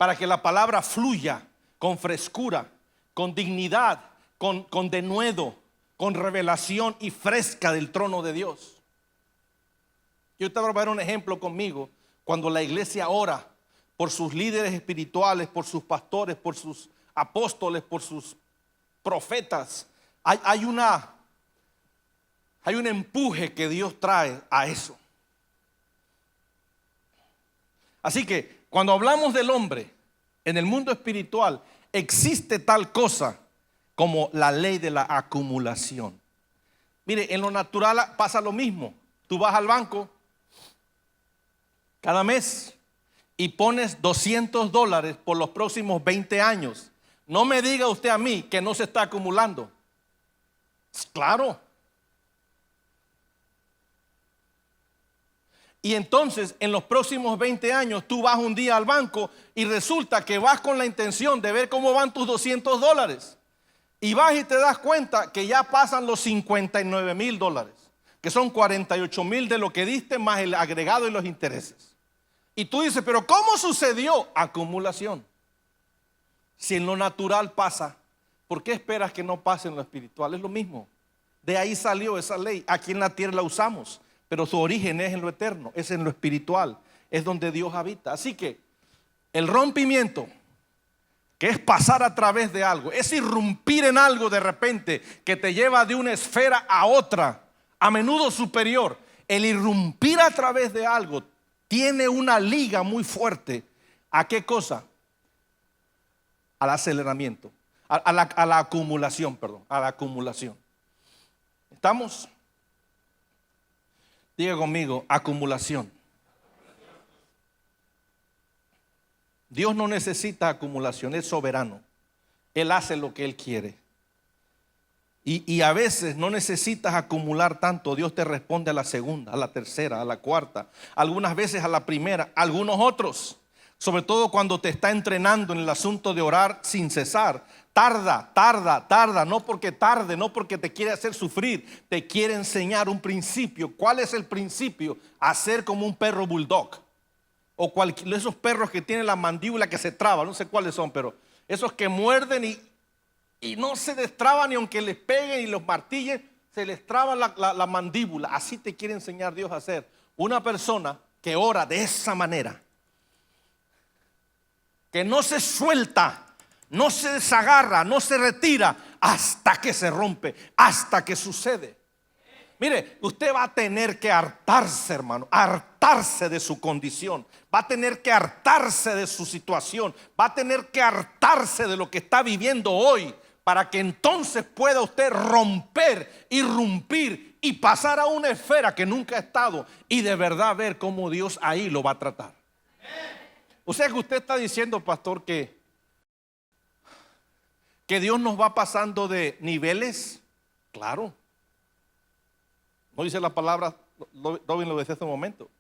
para que la palabra fluya con frescura, con dignidad, con denuedo, con revelación y fresca del trono de Dios. Yo te voy a dar un ejemplo conmigo. Cuando la iglesia ora por sus líderes espirituales, por sus pastores, por sus apóstoles, por sus profetas, hay un empuje que Dios trae a eso. Así que cuando hablamos del hombre en el mundo espiritual, existe tal cosa como la ley de la acumulación. Mire, en lo natural pasa lo mismo. Tú vas al banco cada mes y pones $200 por los próximos 20 años. No me diga usted a mí que no se está acumulando. Claro. Y entonces en los próximos 20 años tú vas un día al banco y resulta que vas con la intención de ver cómo van tus $200. Y vas y te das cuenta que ya pasan los $59,000, que son 48,000 de lo que diste más el agregado y los intereses. Y tú dices, pero ¿cómo sucedió? Acumulación. Si en lo natural pasa, ¿por qué esperas que no pase en lo espiritual? Es lo mismo. De ahí salió esa ley. Aquí en la tierra la usamos, pero su origen es en lo eterno, es en lo espiritual, es donde Dios habita. Así que el rompimiento, que es pasar a través de algo, es irrumpir en algo de repente que te lleva de una esfera a otra, a menudo superior. El irrumpir a través de algo tiene una liga muy fuerte. ¿A qué cosa? Al aceleramiento, a la acumulación, perdón, a la acumulación. ¿Estamos? Diga conmigo, acumulación. Dios no necesita acumulación, es soberano. Él hace lo que Él quiere. Y a veces no necesitas acumular tanto. Dios te responde a la segunda, a la tercera, a la cuarta, algunas veces a la primera, algunos otros. Sobre todo cuando te está entrenando en el asunto de orar sin cesar. Tarda, no porque tarde, no porque te quiere hacer sufrir, te quiere enseñar un principio. ¿Cuál es el principio? Hacer como un perro bulldog. O esos perros que tienen la mandíbula que se traba, no sé cuáles son, pero esos que muerden y no se destraban ni aunque les peguen y los martillen, se les traba la mandíbula. Así te quiere enseñar Dios a hacer. Una persona que ora de esa manera, que no se suelta, no se desagarra, no se retira hasta que se rompe, hasta que sucede. Mire, usted va a tener que hartarse, hermano, hartarse de su condición, va a tener que hartarse de su situación, va a tener que hartarse de lo que está viviendo hoy, para que entonces pueda usted romper, irrumpir y pasar a una esfera que nunca ha estado y de verdad ver cómo Dios ahí lo va a tratar. O sea que usted está diciendo, pastor, que Dios nos va pasando de niveles. Claro. ¿No dice la palabra, Robin lo decía hace un momento,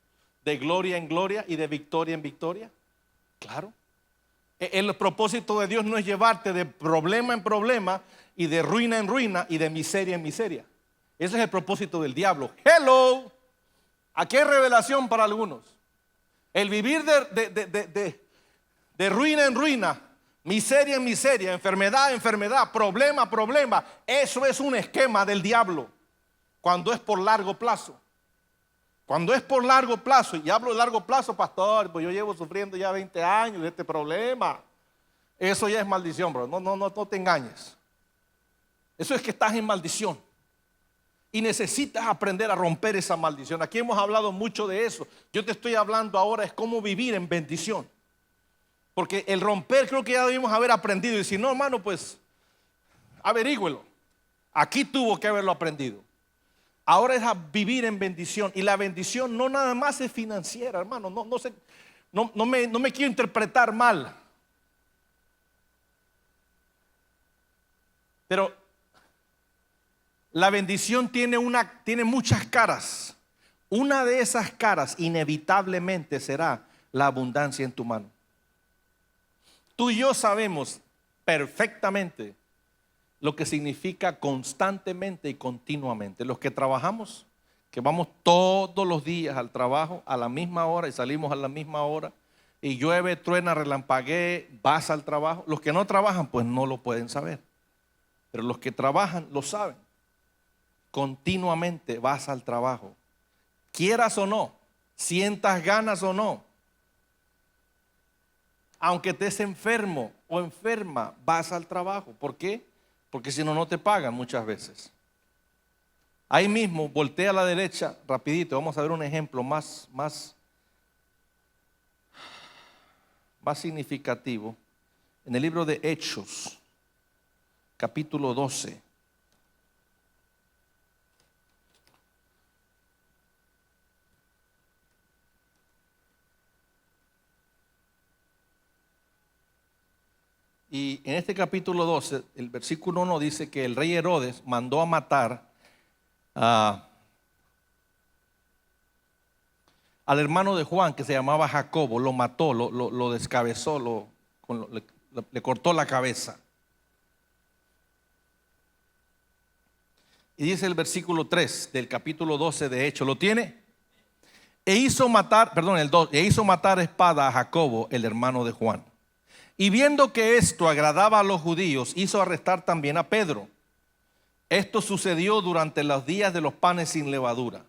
de gloria en gloria y de victoria en victoria? Claro. El propósito de Dios no es llevarte de problema en problema y de ruina en ruina y de miseria en miseria. Ese es el propósito del diablo. Hello. Aquí hay revelación para algunos. El vivir de ruina en ruina, miseria en miseria, enfermedad en enfermedad, problema, problema, eso es un esquema del diablo. Cuando es por largo plazo. Cuando es por largo plazo, y hablo de largo plazo, pastor, pues yo llevo sufriendo ya 20 años de este problema. Eso ya es maldición, bro. No te engañes. Eso es que estás en maldición. Y necesitas aprender a romper esa maldición. Aquí hemos hablado mucho de eso. Yo te estoy hablando ahora es cómo vivir en bendición. Porque el romper creo que ya debimos haber aprendido. Y si no, hermano, pues averígüelo. Aquí tuvo que haberlo aprendido. Ahora es a vivir en bendición. Y la bendición no nada más es financiera, hermano. No me quiero interpretar mal. Pero la bendición tiene muchas caras. Una de esas caras inevitablemente será la abundancia en tu mano. Tú y yo sabemos perfectamente lo que significa constantemente y continuamente. Los que trabajamos, que vamos todos los días al trabajo a la misma hora y salimos a la misma hora y llueve, truena, relampaguee, vas al trabajo. Los que no trabajan pues no lo pueden saber, pero los que trabajan lo saben. Continuamente vas al trabajo, quieras o no, sientas ganas o no. Aunque estés enfermo o enferma, vas al trabajo. ¿Por qué? Porque si no, no te pagan muchas veces. Ahí mismo, voltea a la derecha, rapidito, vamos a ver un ejemplo más significativo. En el libro de Hechos, capítulo 12. Y en este capítulo 12, el versículo 1 dice que el rey Herodes mandó a matar al hermano de Juan, que se llamaba Jacobo. Lo mató, lo descabezó, le cortó la cabeza. Y dice el versículo 3 del capítulo 12 de Hechos, ¿lo tiene? E hizo matar a espada a Jacobo, el hermano de Juan. Y viendo que esto agradaba a los judíos, hizo arrestar también a Pedro. Esto sucedió durante los días de los panes sin levadura.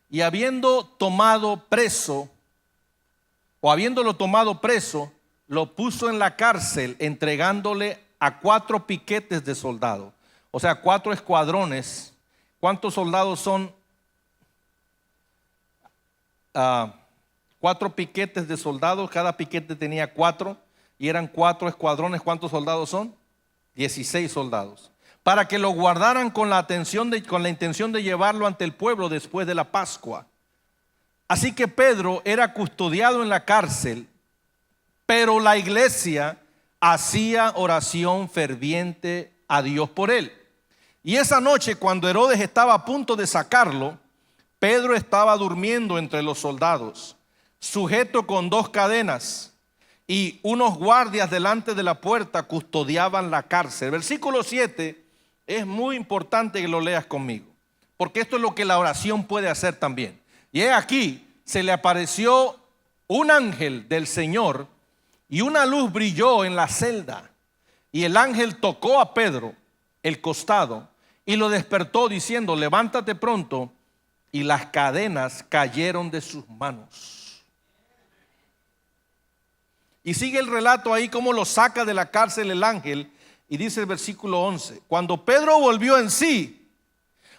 Y habiéndolo tomado preso, lo puso en la cárcel, entregándole a 4 piquetes de soldados. O sea, 4 escuadrones. ¿Cuántos soldados son? 4 piquetes de soldados. Cada piquete tenía 4. Y eran 4 escuadrones. ¿Cuántos soldados son? 16 soldados. Para que lo guardaran con la intención de llevarlo ante el pueblo después de la Pascua. Así que Pedro era custodiado en la cárcel, pero la iglesia hacía oración ferviente a Dios por él. Y esa noche, cuando Herodes estaba a punto de sacarlo, Pedro estaba durmiendo entre los soldados, sujeto con 2 cadenas. Y unos guardias delante de la puerta custodiaban la cárcel. Versículo 7 es muy importante que lo leas conmigo, porque esto es lo que la oración puede hacer también. Y he aquí, se le apareció un ángel del Señor y una luz brilló en la celda. Y el ángel tocó a Pedro el costado y lo despertó diciendo: levántate pronto. Y las cadenas cayeron de sus manos. Y sigue el relato ahí cómo lo saca de la cárcel el ángel. Y dice el versículo 11: cuando Pedro volvió en sí,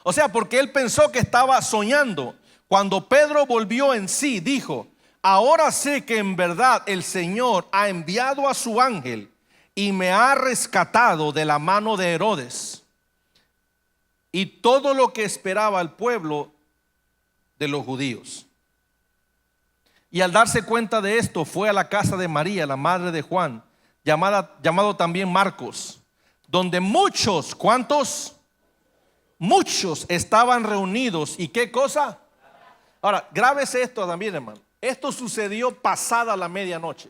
o sea, porque él pensó que estaba soñando. Cuando Pedro volvió en sí, dijo: ahora sé que en verdad el Señor ha enviado a su ángel y me ha rescatado de la mano de Herodes y todo lo que esperaba el pueblo de los judíos. Y al darse cuenta de esto, fue a la casa de María, la madre de Juan, llamado también Marcos, donde muchos, ¿cuántos? Muchos estaban reunidos. ¿Y qué cosa? Ahora, grábese esto también, hermano. Esto sucedió pasada la medianoche.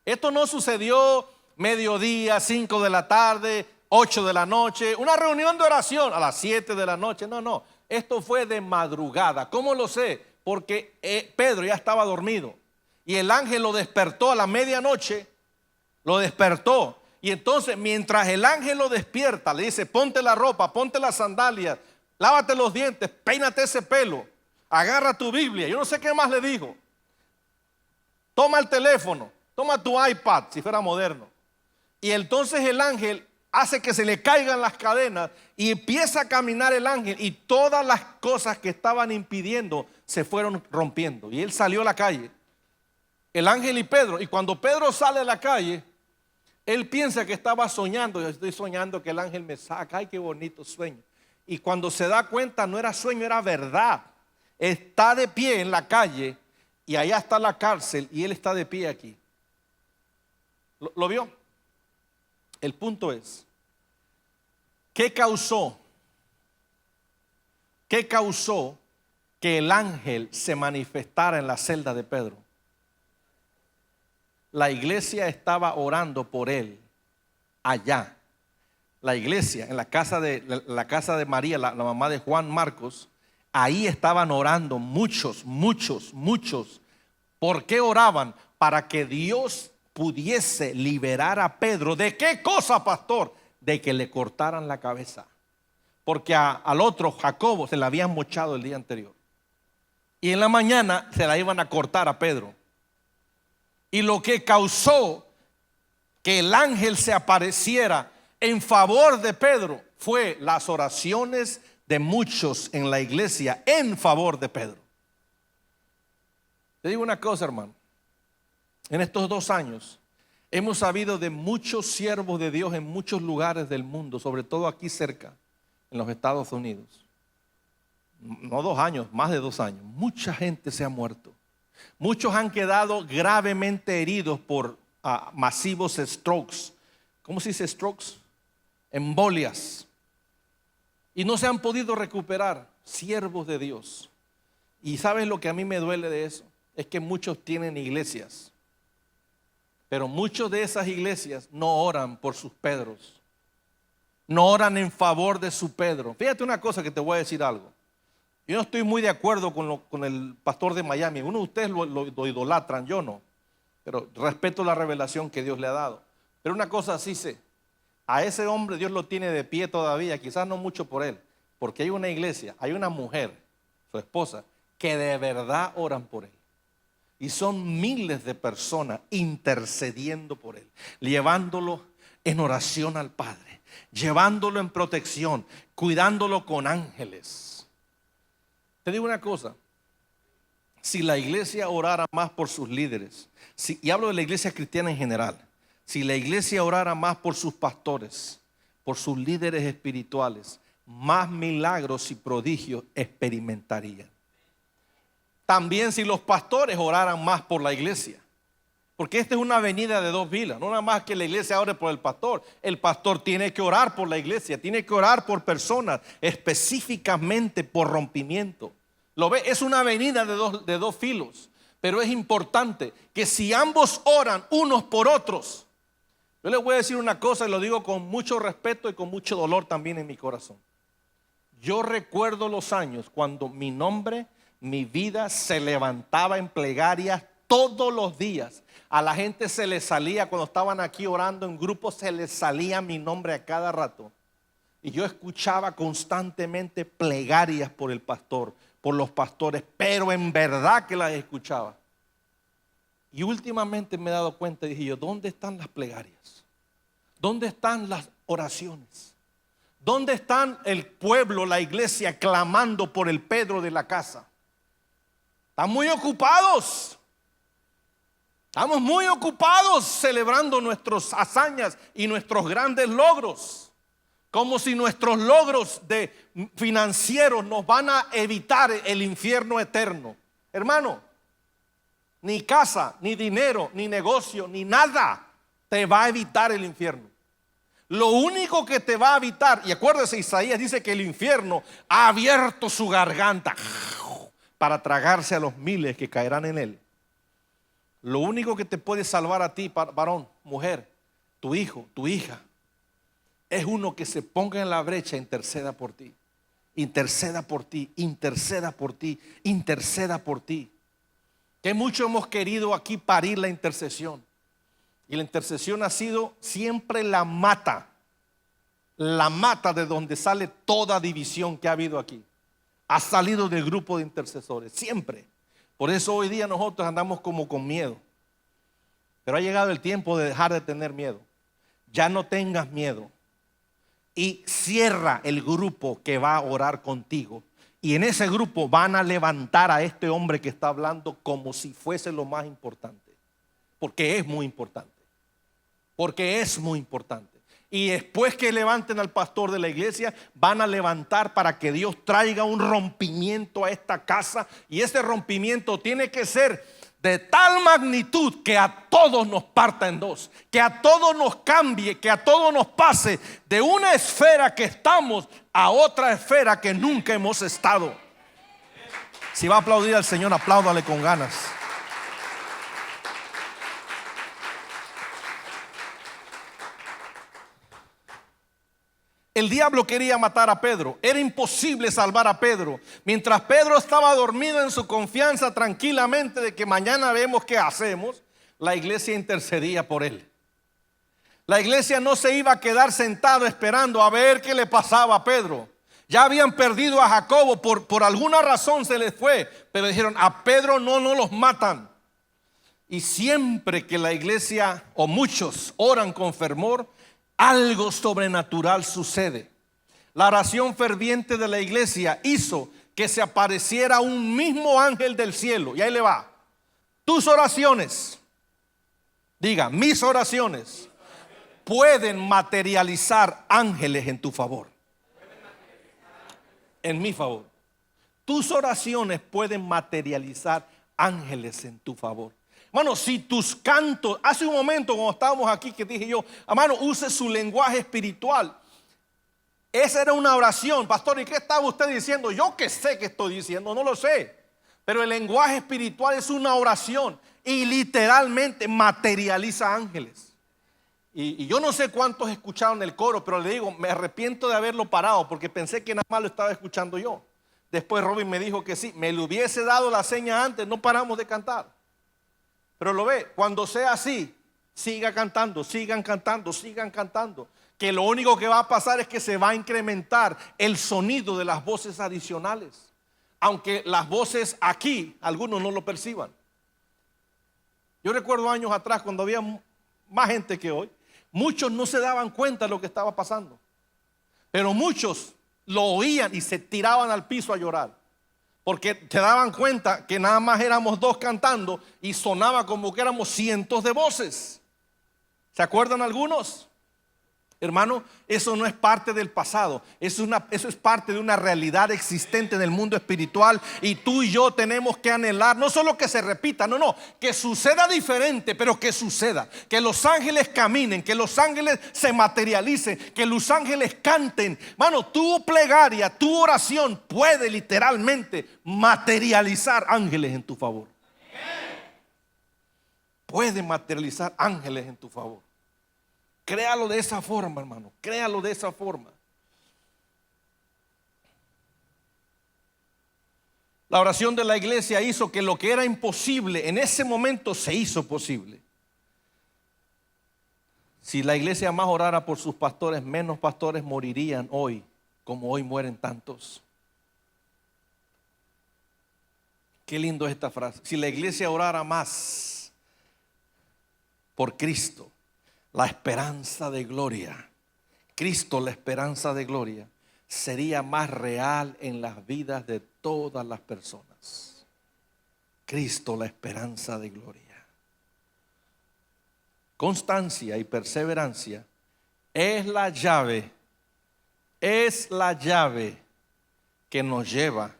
Esto no sucedió mediodía, 5 de la tarde, 8 de la noche, una reunión de oración a las 7 de la noche. No. Esto fue de madrugada. ¿Cómo lo sé? Porque Pedro ya estaba dormido y el ángel lo despertó a la medianoche, lo despertó. Y entonces mientras el ángel lo despierta, le dice: ponte la ropa, ponte las sandalias, lávate los dientes, peínate ese pelo, agarra tu Biblia. Yo no sé qué más le dijo. Toma el teléfono, toma tu iPad, si fuera moderno. Y entonces el ángel hace que se le caigan las cadenas y empieza a caminar el ángel, y todas las cosas que estaban impidiendo se fueron rompiendo. Y él salió a la calle, el ángel y Pedro. Y cuando Pedro sale a la calle, él piensa que estaba soñando. Yo estoy soñando que el ángel me saca. Ay, qué bonito sueño. Y cuando se da cuenta, no era sueño, era verdad. Está de pie en la calle y allá está la cárcel y él está de pie aquí. ¿Lo vio? El punto es, ¿qué causó que el ángel se manifestara en la celda de Pedro? La iglesia estaba orando por él allá. La iglesia en la casa de María, la mamá de Juan Marcos, ahí estaban orando muchos. ¿Por qué oraban? para que Dios pudiese liberar a Pedro. ¿De qué cosa, pastor? De que le cortaran la cabeza. Porque al otro, Jacobo, se la habían mochado el día anterior. Y en la mañana se la iban a cortar a Pedro. Y lo que causó que el ángel se apareciera en favor de Pedro fue las oraciones de muchos en la iglesia en favor de Pedro. Te digo una cosa, hermano. En estos 2 años hemos sabido de muchos siervos de Dios en muchos lugares del mundo, sobre todo aquí cerca, en los Estados Unidos. No 2 años, más de 2 años. Mucha gente se ha muerto. Muchos han quedado gravemente heridos por masivos strokes. ¿Cómo se dice strokes? Embolias. Y no se han podido recuperar, siervos de Dios. Y ¿sabes lo que a mí me duele de eso? Es que muchos tienen iglesias, pero muchos de esas iglesias no oran por sus Pedros. No oran en favor de su Pedro. Fíjate una cosa que te voy a decir algo. Yo no estoy muy de acuerdo con el pastor de Miami. Uno de ustedes lo idolatran, yo no. Pero respeto la revelación que Dios le ha dado. Pero una cosa sí sé. A ese hombre Dios lo tiene de pie todavía, quizás no mucho por él. Porque hay una iglesia, hay una mujer, su esposa, que de verdad oran por él. Y son miles de personas intercediendo por él, llevándolo en oración al Padre, llevándolo en protección, cuidándolo con ángeles. Te digo una cosa, si la iglesia orara más por sus líderes, y hablo de la iglesia cristiana en general, si la iglesia orara más por sus pastores, por sus líderes espirituales, más milagros y prodigios experimentarían. También si los pastores oraran más por la iglesia. Porque esta es una avenida de 2 vilas. No nada más que la iglesia ore por el pastor. El pastor tiene que orar por la iglesia. Tiene que orar por personas. Específicamente por rompimiento. ¿Lo ve? Es una avenida de dos filos. Pero es importante que si ambos oran unos por otros. Yo les voy a decir una cosa y lo digo con mucho respeto y con mucho dolor también en mi corazón. Yo recuerdo los años cuando mi nombre, mi vida se levantaba en plegarias todos los días. A la gente se les salía, cuando estaban aquí orando en grupo, se les salía mi nombre a cada rato. Y yo escuchaba constantemente plegarias por el pastor, por los pastores, pero en verdad que las escuchaba. Y últimamente me he dado cuenta y dije yo, ¿dónde están las plegarias? ¿Dónde están las oraciones? ¿Dónde están el pueblo, la iglesia clamando por el Pedro de la casa? Están muy ocupados. Estamos muy ocupados celebrando nuestras hazañas y nuestros grandes logros. Como si nuestros logros financieros nos van a evitar el infierno eterno. Hermano, ni casa, ni dinero, ni negocio, ni nada te va a evitar el infierno. Lo único que te va a evitar, y acuérdese, Isaías dice que el infierno ha abierto su garganta para tragarse a los miles que caerán en él. Lo único que te puede salvar a ti, varón, mujer, tu hijo, tu hija, es uno que se ponga en la brecha e interceda por ti. Interceda por ti, interceda por ti, interceda por ti. Que mucho hemos querido aquí parir la intercesión. Y la intercesión ha sido siempre la mata de donde sale toda división que ha habido aquí. Ha salido del grupo de intercesores, siempre. Por eso hoy día nosotros andamos como con miedo. Pero ha llegado el tiempo de dejar de tener miedo. Ya no tengas miedo. Y cierra el grupo que va a orar contigo. Y en ese grupo van a levantar a este hombre que está hablando como si fuese lo más importante. Porque es muy importante. Porque es muy importante. Y después que levanten al pastor de la iglesia, van a levantar para que Dios traiga un rompimiento a esta casa. Y ese rompimiento tiene que ser de tal magnitud que a todos nos parta en dos, que a todos nos cambie, que a todos nos pase de una esfera que estamos a otra esfera que nunca hemos estado. Si va a aplaudir al Señor, apláudale con ganas. El diablo quería matar a Pedro. Era imposible salvar a Pedro. Mientras Pedro estaba dormido en su confianza tranquilamente de que mañana vemos qué hacemos, la iglesia intercedía por él. La iglesia no se iba a quedar sentado esperando a ver qué le pasaba a Pedro. Ya habían perdido a Jacobo, por alguna razón se les fue, pero dijeron, a Pedro no los matan. Y siempre que la iglesia o muchos oran con fervor, algo sobrenatural sucede. La oración ferviente de la iglesia hizo que se apareciera un mismo ángel del cielo. Y ahí le va. Tus oraciones, diga, mis oraciones pueden materializar ángeles en tu favor. En mi favor. Tus oraciones pueden materializar ángeles en tu favor. Hermano, si tus cantos, hace un momento cuando estábamos aquí que dije yo, hermano, use su lenguaje espiritual. Esa era una oración. Pastor, ¿y qué estaba usted diciendo? Yo que sé que estoy diciendo, no lo sé. Pero el lenguaje espiritual es una oración y literalmente materializa ángeles. Y yo no sé cuántos escucharon el coro, pero le digo, me arrepiento de haberlo parado porque pensé que nada más lo estaba escuchando yo. Después Robin me dijo que sí, me le hubiese dado la seña antes, no paramos de cantar. Pero lo ve, cuando sea así, sigan cantando, que lo único que va a pasar es que se va a incrementar el sonido de las voces adicionales, aunque las voces aquí algunos no lo perciban. Yo recuerdo años atrás cuando había más gente que hoy, muchos no se daban cuenta de lo que estaba pasando, pero muchos lo oían y se tiraban al piso a llorar. Porque se daban cuenta que nada más éramos dos cantando y sonaba como que éramos cientos de voces. ¿Se acuerdan algunos? Hermano, eso no es parte del pasado. Eso es parte de una realidad existente en el mundo espiritual. Y tú y yo tenemos que anhelar, no solo que se repita, no, que suceda diferente, pero que suceda. Que los ángeles caminen, que los ángeles se materialicen, que los ángeles canten. Hermano, tu plegaria, tu oración puede literalmente materializar ángeles en tu favor. Puede materializar ángeles en tu favor. Créalo de esa forma, hermano. Créalo de esa forma. La oración de la iglesia hizo que lo que era imposible en ese momento se hizo posible. Si la iglesia más orara por sus pastores, menos pastores morirían hoy, como hoy mueren tantos. Qué lindo es esta frase. Si la iglesia orara más por Cristo, la esperanza de gloria, Cristo, la esperanza de gloria, sería más real en las vidas de todas las personas. Cristo, la esperanza de gloria. Constancia y perseverancia es la llave que nos lleva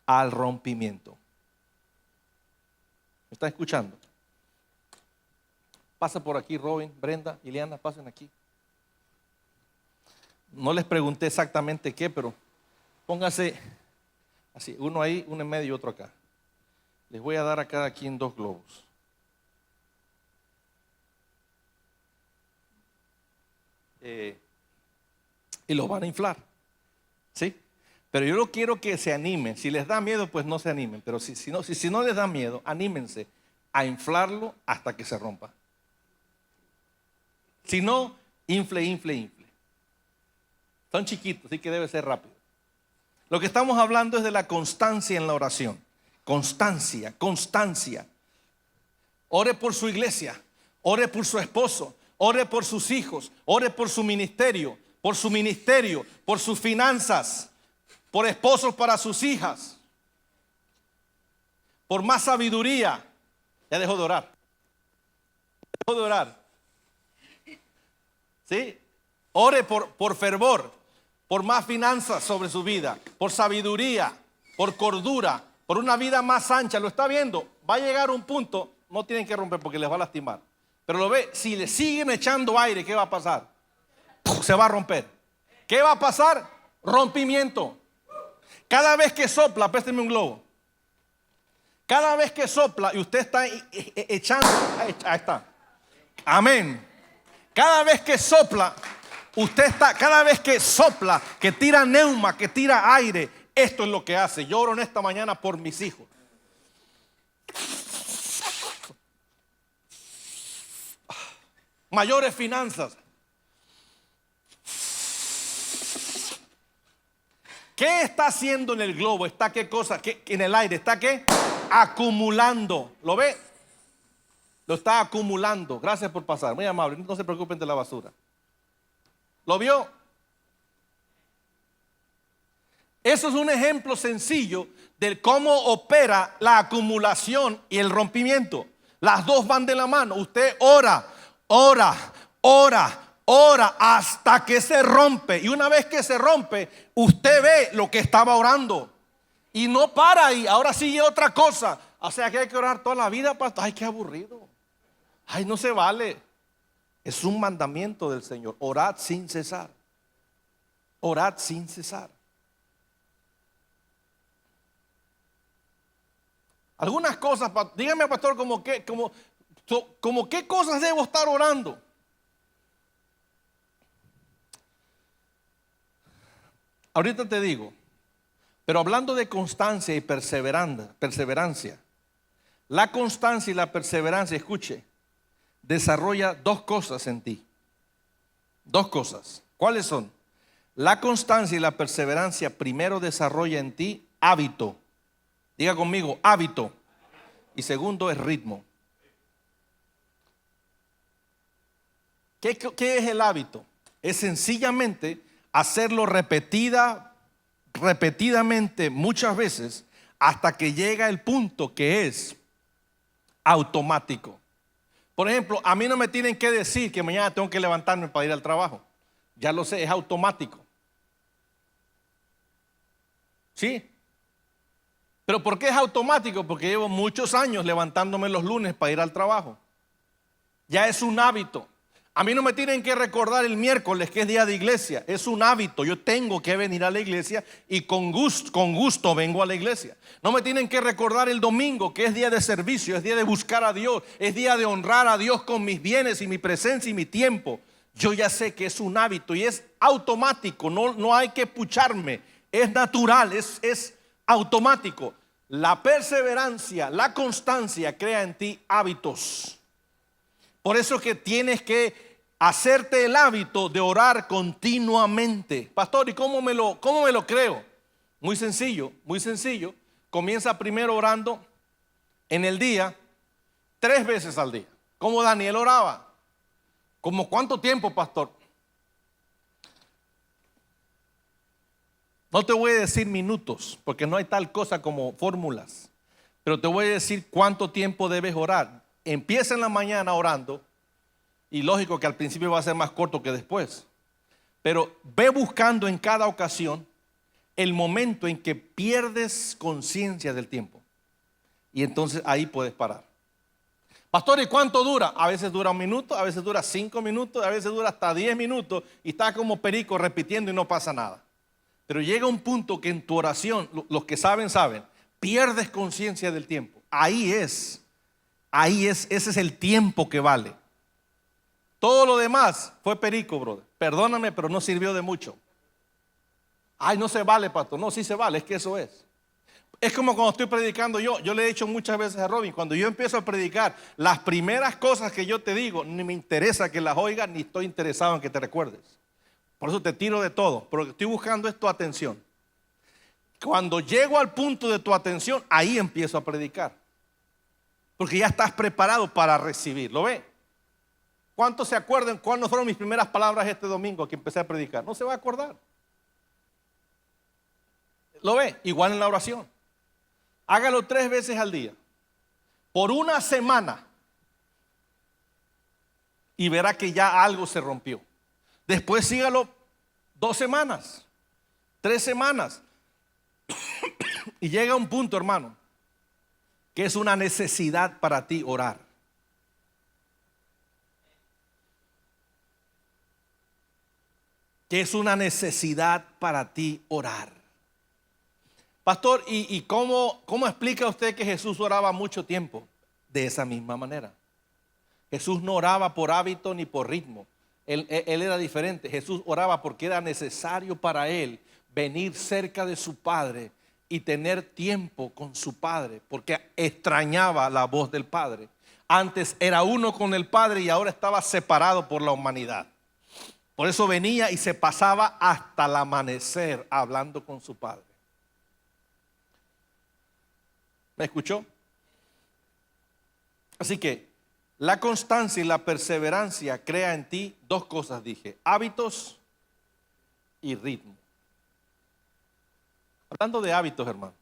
al rompimiento. ¿Me está escuchando? Pasa por aquí, Robin, Brenda, Ileana, pasen aquí. No les pregunté exactamente qué, pero póngase así, uno ahí, uno en medio y otro acá. Les voy a dar a cada quien 2 globos. Y los van a inflar, ¿sí? Pero yo no quiero que se animen. Si les da miedo, pues no se animen. Pero si no les da miedo, anímense a inflarlo hasta que se rompa. Si no, infle. Son chiquitos, así que debe ser rápido. Lo que estamos hablando es de la constancia en la oración. Constancia. Ore por su iglesia, ore por su esposo, ore por sus hijos, ore por su ministerio, por sus finanzas, por esposos para sus hijas, por más sabiduría. Ya dejó de orar. ¿Sí? Ore por fervor, por más finanzas sobre su vida, por sabiduría, por cordura, por una vida más ancha. ¿Lo está viendo? Va a llegar un punto, no tienen que romper porque les va a lastimar. Pero lo ve, si le siguen echando aire, ¿qué va a pasar? Se va a romper. ¿Qué va a pasar? Rompimiento. Cada vez que sopla, présteme un globo. Cada vez que sopla y usted está echando, ahí está. Amén. Cada vez que sopla, que tira neuma, que tira aire, esto es lo que hace. Yo oro en esta mañana por mis hijos. mayores finanzas. ¿Qué está haciendo en el globo? ¿Está qué cosa? ¿Qué, en el aire? ¿Está qué? Acumulando. ¿Lo ve? Lo está acumulando. Gracias por pasar. Muy amable. No se preocupen de la basura. ¿Lo vio? Eso es un ejemplo sencillo de cómo opera la acumulación y el rompimiento. Las dos van de la mano. Usted ora, ora, ora, ora hasta que se rompe. Y una vez que se rompe, usted ve lo que estaba orando. Y no para ahí, ahora sigue otra cosa. O sea que hay que orar toda la vida, pastor. Ay, qué aburrido. Ay, no se vale. Es un mandamiento del Señor. Orad sin cesar. Orad sin cesar. Algunas cosas, dígame, pastor, como qué cosas debo estar orando. Ahorita te digo, pero hablando de constancia y perseverancia, la constancia y la perseverancia, escuche, desarrolla dos cosas en ti. Dos cosas. ¿Cuáles son? La constancia y la perseverancia primero desarrolla en ti hábito. Diga conmigo, hábito. Y segundo es ritmo. ¿Qué es el hábito? Es sencillamente hacerlo repetidamente muchas veces hasta que llega el punto que es automático. Por ejemplo, a mí no me tienen que decir que mañana tengo que levantarme para ir al trabajo. Ya lo sé, es automático. ¿Sí? ¿Pero por qué es automático? Porque llevo muchos años levantándome los lunes para ir al trabajo. Ya es un hábito. A mí no me tienen que recordar el miércoles que es día de iglesia. Es un hábito. Yo tengo que venir a la iglesia y con gusto vengo a la iglesia. No me tienen que recordar el domingo que es día de servicio, es día de buscar a Dios, es día de honrar a Dios con mis bienes y mi presencia y mi tiempo. Yo ya sé que es un hábito y es automático. No hay que pucharme. Es natural, es automático. La perseverancia, la constancia crea en ti hábitos. Por eso que tienes que hacerte el hábito de orar continuamente. Pastor, ¿y cómo me lo creo? Muy sencillo, muy sencillo. Comienza primero orando en el día 3 veces al día. Como Daniel oraba. ¿Como cuánto tiempo, pastor? No te voy a decir minutos, porque no hay tal cosa como fórmulas. Pero te voy a decir cuánto tiempo debes orar. Empieza en la mañana orando. Y lógico que al principio va a ser más corto que después. Pero ve buscando en cada ocasión el momento en que pierdes conciencia del tiempo. Y entonces ahí puedes parar. Pastor, ¿y cuánto dura? A veces dura 1 minuto, a veces dura 5 minutos, a veces dura hasta 10 minutos. Y está como perico repitiendo y no pasa nada. Pero llega un punto que en tu oración, los que saben, pierdes conciencia del tiempo. Ese es el tiempo que vale. Todo lo demás fue perico, brother. Perdóname, pero no sirvió de mucho. Ay, no se vale, pastor. No, sí se vale, es que eso es. Es como cuando estoy predicando yo le he dicho muchas veces a Robin, cuando yo empiezo a predicar, las primeras cosas que yo te digo, ni me interesa que las oigas, ni estoy interesado en que te recuerdes. Por eso te tiro de todo, pero lo que estoy buscando es tu atención. Cuando llego al punto de tu atención, ahí empiezo a predicar. Porque ya estás preparado para recibir, ¿lo ve? ¿Cuántos se acuerdan cuándo fueron mis primeras palabras este domingo que empecé a predicar? No se va a acordar. ¿Lo ve? Igual en la oración. Hágalo 3 veces al día. Por 1 semana. Y verá que ya algo se rompió. Después sígalo 2 semanas. 3 semanas. Y llega un punto, hermano, que es una necesidad para ti orar. Que es una necesidad para ti orar. Pastor, ¿y cómo explica usted que Jesús oraba mucho tiempo? De esa misma manera. Jesús no oraba por hábito ni por ritmo. Él era diferente. Jesús oraba porque era necesario para él venir cerca de su Padre y tener tiempo con su Padre, porque extrañaba la voz del Padre. Antes era uno con el Padre y ahora estaba separado por la humanidad. Por eso venía y se pasaba hasta el amanecer hablando con su Padre. ¿Me escuchó? Así que la constancia y la perseverancia crea en ti dos cosas, dije: hábitos y ritmo. Hablando de hábitos, hermano,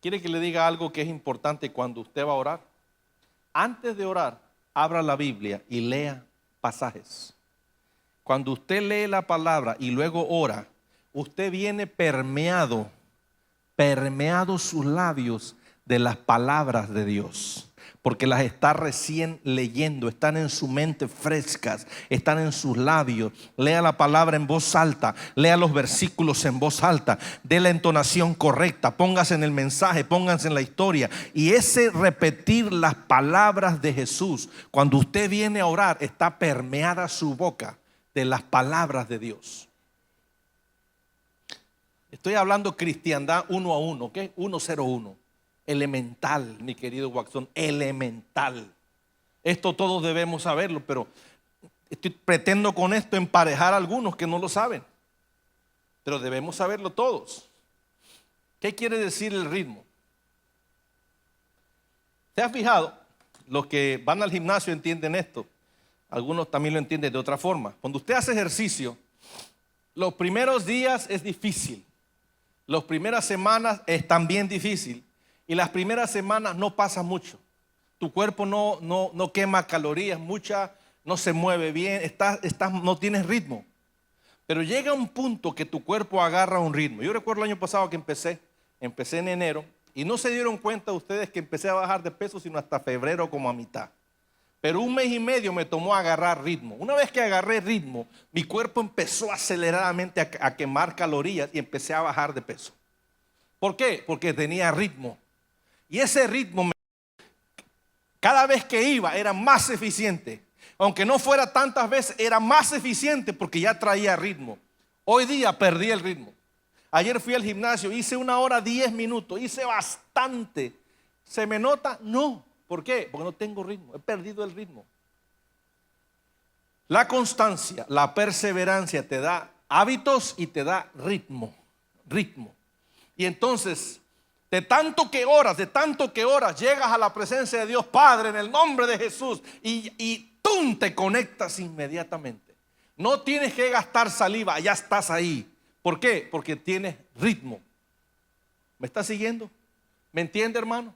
¿quiere que le diga algo que es importante cuando usted va a orar? Antes de orar, abra la Biblia y lea pasajes. Cuando usted lee la palabra y luego ora, usted viene permeado sus labios de las palabras de Dios, porque las está recién leyendo, están en su mente frescas, están en sus labios. Lea la palabra en voz alta, lea los versículos en voz alta, dé la entonación correcta, póngase en el mensaje, póngase en la historia. Y ese repetir las palabras de Jesús, cuando usted viene a orar, está permeada su boca de las palabras de Dios. Estoy hablando cristiandad 1 a 1, ¿ok? 101. Elemental, mi querido Waxon, elemental. Esto todos debemos saberlo, pero pretendo con esto emparejar a algunos que no lo saben. Pero debemos saberlo todos. ¿Qué quiere decir el ritmo? ¿Se ha fijado? Los que van al gimnasio entienden esto. Algunos también lo entienden de otra forma. Cuando usted hace ejercicio, los primeros días es difícil. Las primeras semanas es también difícil. Y las primeras semanas no pasa mucho. Tu cuerpo no quema calorías muchas, no se mueve bien, no tienes ritmo. Pero llega un punto que tu cuerpo agarra un ritmo. Yo recuerdo el año pasado que empecé en enero, y no se dieron cuenta ustedes que empecé a bajar de peso sino hasta febrero como a mitad. Pero 1 mes y medio me tomó agarrar ritmo. Una vez que agarré ritmo, mi cuerpo empezó aceleradamente a quemar calorías y empecé a bajar de peso. ¿Por qué? Porque tenía ritmo. Y ese ritmo, cada vez que iba, era más eficiente. Aunque no fuera tantas veces, era más eficiente porque ya traía ritmo. Hoy día perdí el ritmo. Ayer fui al gimnasio, hice 1 hora 10 minutos, hice bastante. ¿Se me nota? No. ¿Por qué? Porque no tengo ritmo, he perdido el ritmo. La constancia, la perseverancia te da hábitos y te da ritmo. Y entonces, de tanto que oras, llegas a la presencia de Dios Padre en el nombre de Jesús y ¡tum!, te conectas inmediatamente. No tienes que gastar saliva, ya estás ahí. ¿Por qué? Porque tienes ritmo. ¿Me está siguiendo? ¿Me entiende, hermano?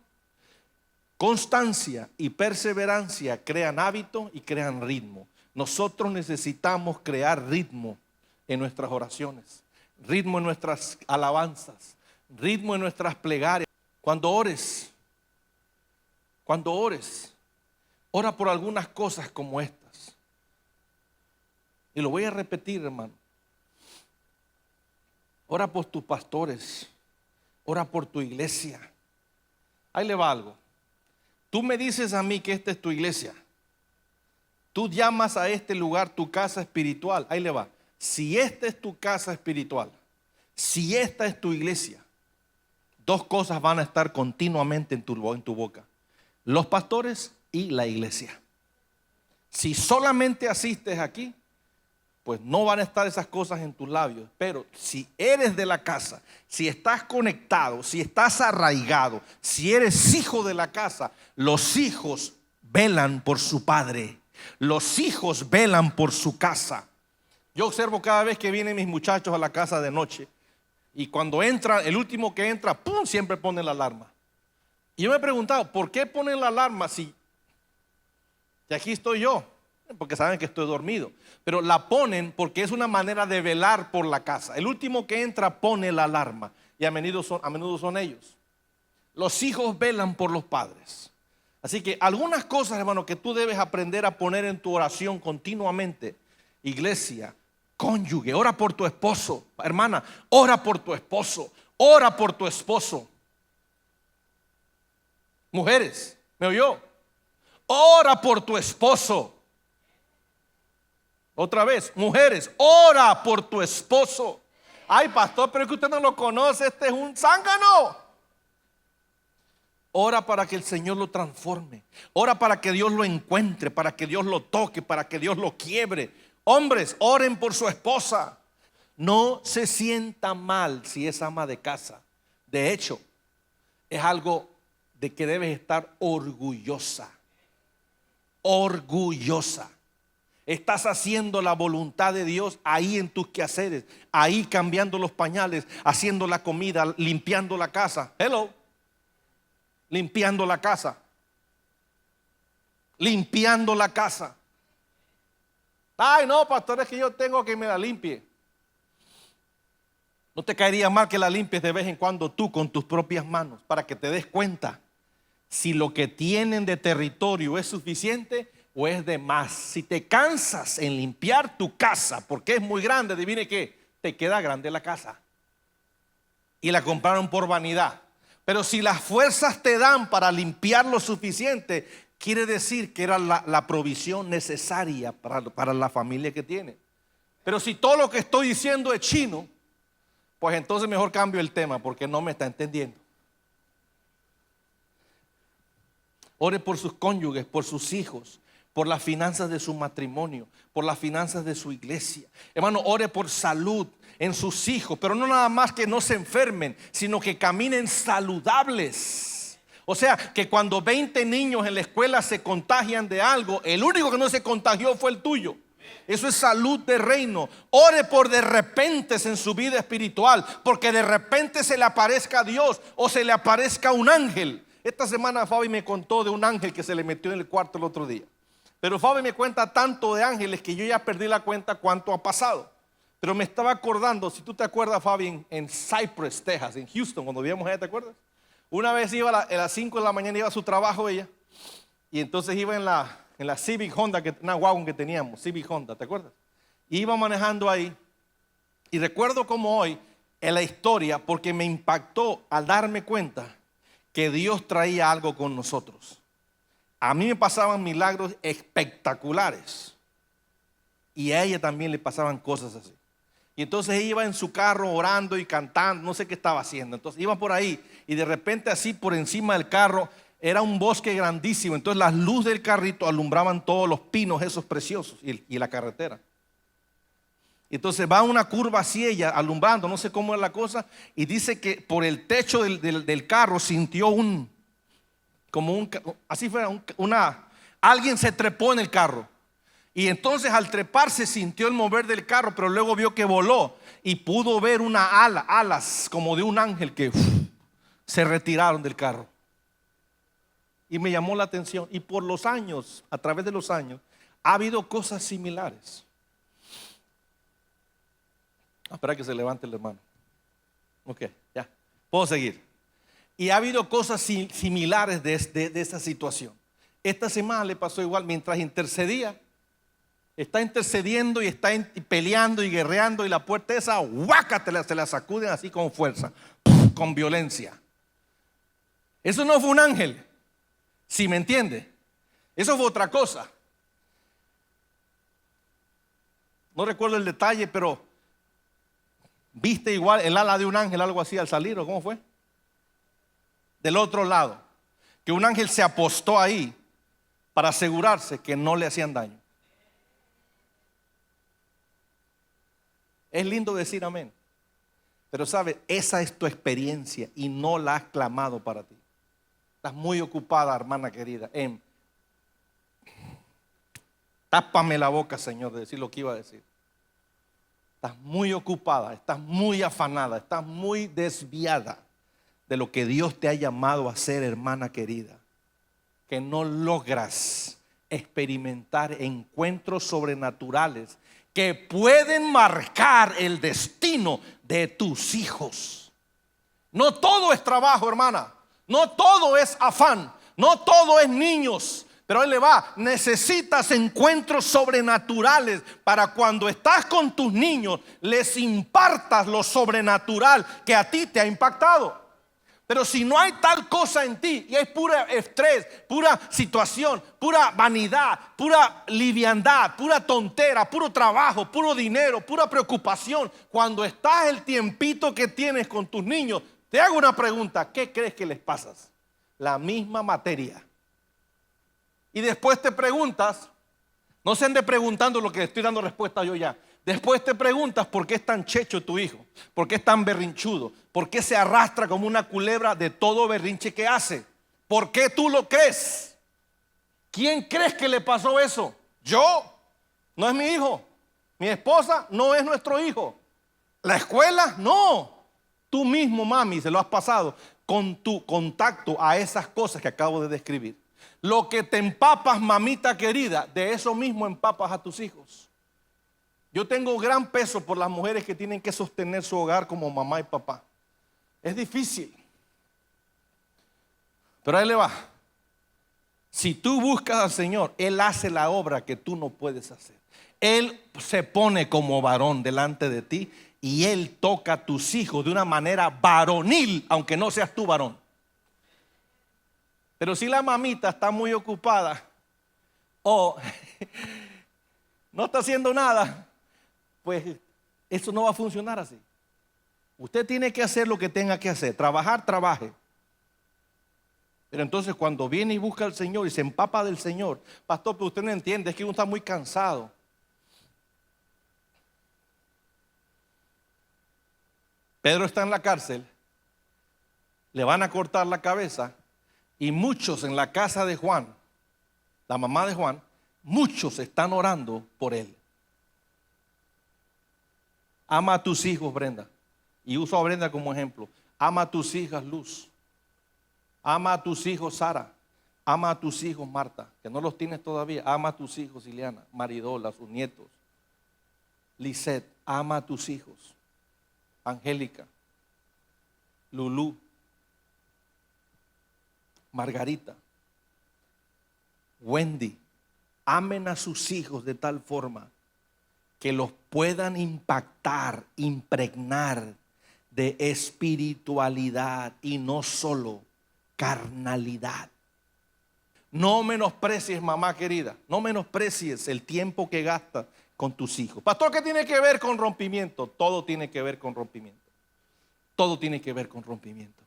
Constancia y perseverancia crean hábito y crean ritmo. Nosotros necesitamos crear ritmo en nuestras oraciones, ritmo en nuestras alabanzas, ritmo en nuestras plegarias. Cuando ores, ora por algunas cosas como estas. Y lo voy a repetir, hermano. Ora por tus pastores, ora por tu iglesia. Ahí le va algo. Tú me dices a mí que esta es tu iglesia. Tú llamas a este lugar tu casa espiritual. Ahí le va. Si esta es tu casa espiritual, si esta es tu iglesia, dos cosas van a estar continuamente en tu boca: los pastores y la iglesia. Si solamente asistes aquí, pues no van a estar esas cosas en tus labios. Pero si eres de la casa, si estás conectado, si estás arraigado, si eres hijo de la casa, los hijos velan por su padre. Los hijos velan por su casa. Yo observo cada vez que vienen mis muchachos a la casa de noche, y cuando entra, el último que entra, ¡pum!, siempre pone la alarma. Y yo me he preguntado, ¿por qué ponen la alarma si aquí estoy yo? Porque saben que estoy dormido. Pero la ponen porque es una manera de velar por la casa. El último que entra pone la alarma, y a menudo son ellos. Los hijos velan por los padres. Así que algunas cosas, hermano, que tú debes aprender a poner en tu oración continuamente. Iglesia, cónyuge, ora por tu esposo. Hermana, ora por tu esposo. Ora por tu esposo. Mujeres, ¿me oyó? Ora por tu esposo. Otra vez, mujeres, ora por tu esposo. Ay, pastor, pero es que usted no lo conoce, este es un zángano. Ora para que el Señor lo transforme. Ora para que Dios lo encuentre, para que Dios lo toque, para que Dios lo quiebre. Hombres, oren por su esposa. No se sienta mal si es ama de casa. De hecho, es algo de que debes estar orgullosa. Orgullosa. Estás haciendo la voluntad de Dios ahí en tus quehaceres, ahí cambiando los pañales, haciendo la comida, limpiando la casa. Hello. Limpiando la casa. Limpiando la casa. Ay, no, pastor, es que yo tengo que me la limpie. ¿No te caería mal que la limpies de vez en cuando tú con tus propias manos para que te des cuenta si lo que tienen de territorio es suficiente o es de más? Si te cansas en limpiar tu casa porque es muy grande, adivine qué, te queda grande la casa y la compraron por vanidad. Pero si las fuerzas te dan para limpiar lo suficiente, quiere decir que era la provisión necesaria para la familia que tiene. Pero si todo lo que estoy diciendo es chino, pues entonces mejor cambio el tema porque no me está entendiendo. Ore por sus cónyuges, por sus hijos, por las finanzas de su matrimonio, por las finanzas de su iglesia. Hermano, ore por salud en sus hijos, pero no nada más que no se enfermen, sino que caminen saludables. O sea, que cuando 20 niños en la escuela se contagian de algo, el único que no se contagió fue el tuyo. Eso es salud de reino. Ore por de repentes en su vida espiritual, porque de repente se le aparezca Dios o se le aparezca un ángel. Esta semana Fabi me contó de un ángel que se le metió en el cuarto el otro día. Pero Fabi me cuenta tanto de ángeles que yo ya perdí la cuenta cuánto ha pasado. Pero me estaba acordando, si tú te acuerdas, Fabi, en Cypress, Texas, en Houston, cuando vivíamos allá, ¿te acuerdas? Una vez iba a las 5 de la mañana, iba a su trabajo ella, y entonces iba en la Civic Honda, una wagon que teníamos, Civic Honda, ¿te acuerdas? Iba manejando ahí, y recuerdo como hoy en la historia, porque me impactó al darme cuenta que Dios traía algo con nosotros. A mí me pasaban milagros espectaculares, y a ella también le pasaban cosas así. Y entonces ella iba en su carro orando y cantando, no sé qué estaba haciendo. Entonces iba por ahí y de repente así por encima del carro era un bosque grandísimo. Entonces las luces del carrito alumbraban todos los pinos esos preciosos y la carretera. Entonces va una curva así ella alumbrando, no sé cómo es la cosa. Y dice que por el techo del carro sintió alguien se trepó en el carro. Y entonces al treparse sintió el mover del carro, pero luego vio que voló y pudo ver alas como de un ángel que se retiraron del carro. Y me llamó la atención. Y por los años, a través de los años, ha habido cosas similares. Espera que se levante el hermano. Ok, ya, puedo seguir. Y ha habido cosas similares de esa situación. Esta semana le pasó igual mientras intercedía. Está intercediendo y está peleando y guerreando y la puerta esa, ¡guácatela! Se la sacuden así con fuerza, con violencia. Eso no fue un ángel, si me entiende. Eso fue otra cosa. No recuerdo el detalle, pero viste igual el ala de un ángel, algo así al salir, ¿o cómo fue? Del otro lado, que un ángel se apostó ahí para asegurarse que no le hacían daño. Es lindo decir amén, pero sabes, esa es tu experiencia y no la has clamado para ti. Estás muy ocupada, hermana querida, tápame la boca, Señor, de decir lo que iba a decir. Estás muy ocupada, estás muy afanada, estás muy desviada de lo que Dios te ha llamado a hacer, hermana querida, que no logras experimentar encuentros sobrenaturales que pueden marcar el destino de tus hijos. No todo es trabajo, hermana. No todo es afán. No todo es niños. Pero ahí le va. Necesitas encuentros sobrenaturales para cuando estás con tus niños les impartas lo sobrenatural que a ti te ha impactado. Pero si no hay tal cosa en ti y es pura estrés, pura situación, pura vanidad, pura liviandad, pura tontera, puro trabajo, puro dinero, pura preocupación, cuando estás el tiempito que tienes con tus niños, te hago una pregunta: ¿qué crees que les pasas? la misma materia. Y después te preguntas, no se ande preguntando lo que estoy dando respuesta yo ya. Después te preguntas por qué es tan checho tu hijo, por qué es tan berrinchudo, por qué se arrastra como una culebra de todo berrinche que hace. ¿Por qué tú lo crees? ¿Quién crees que le pasó eso? ¿Yo? No es mi hijo. Mi esposa no es nuestro hijo. ¿La escuela? No. Tú mismo, mami, se lo has pasado con tu contacto a esas cosas que acabo de describir. Lo que te empapas, mamita querida, de eso mismo empapas a tus hijos. Yo tengo gran peso por las mujeres que tienen que sostener su hogar como mamá y papá. Es difícil. Pero ahí le va. Si tú buscas al Señor, Él hace la obra que tú no puedes hacer. Él se pone como varón delante de ti y Él toca a tus hijos de una manera varonil, aunque no seas tú varón. Pero si la mamita está muy ocupada o no está haciendo nada, pues eso no va a funcionar así. Usted tiene que hacer lo que tenga que hacer. Trabajar, trabaje. Pero entonces cuando viene y busca al Señor y se empapa del Señor, pastor, pero usted no entiende, es que uno está muy cansado. Pedro está en la cárcel, le van a cortar la cabeza y muchos en la casa de Juan, la mamá de Juan, muchos están orando por él. Ama a tus hijos, Brenda, y uso a Brenda como ejemplo. Ama a tus hijas, Luz. Ama a tus hijos, Sara. Ama a tus hijos, Marta, que no los tienes todavía. Ama a tus hijos, Ileana, Maridola, sus nietos. Lisette, ama a tus hijos. Angélica, Lulú, Margarita, Wendy. Amen a sus hijos de tal forma que los puedan impactar, impregnar de espiritualidad y no solo carnalidad. No menosprecies, mamá querida, no menosprecies el tiempo que gastas con tus hijos. Pastor, ¿qué tiene que ver con rompimiento? Todo tiene que ver con rompimiento. Todo tiene que ver con rompimiento.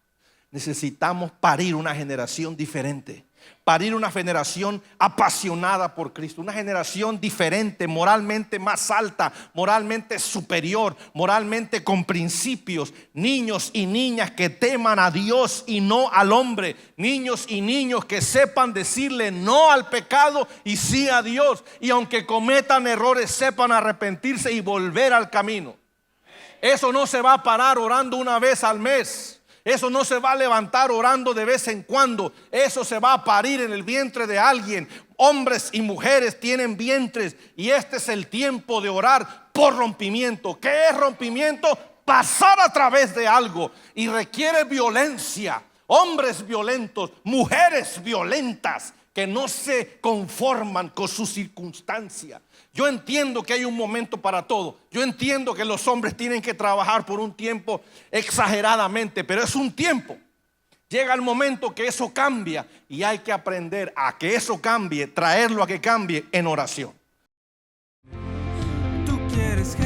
Necesitamos parir una generación diferente. Parir una generación apasionada por Cristo. Una generación diferente, moralmente más alta, moralmente superior, moralmente con principios. Niños y niñas que teman a Dios y no al hombre. Niños y niños que sepan decirle no al pecado y sí a Dios. Y aunque cometan errores, sepan arrepentirse y volver al camino. Eso no se va a parar orando una vez al mes. Eso no se va a levantar orando de vez en cuando. Eso se va a parir en el vientre de alguien. Hombres y mujeres tienen vientres y este es el tiempo de orar por rompimiento. ¿Qué es rompimiento? Pasar a través de algo y requiere violencia. Hombres violentos, mujeres violentas que no se conforman con su circunstancia. Yo entiendo que hay un momento para todo. Yo entiendo que los hombres tienen que trabajar por un tiempo exageradamente, pero es un tiempo. Llega el momento que eso cambia y hay que aprender a que eso cambie, traerlo a que cambie en oración. Tú quieres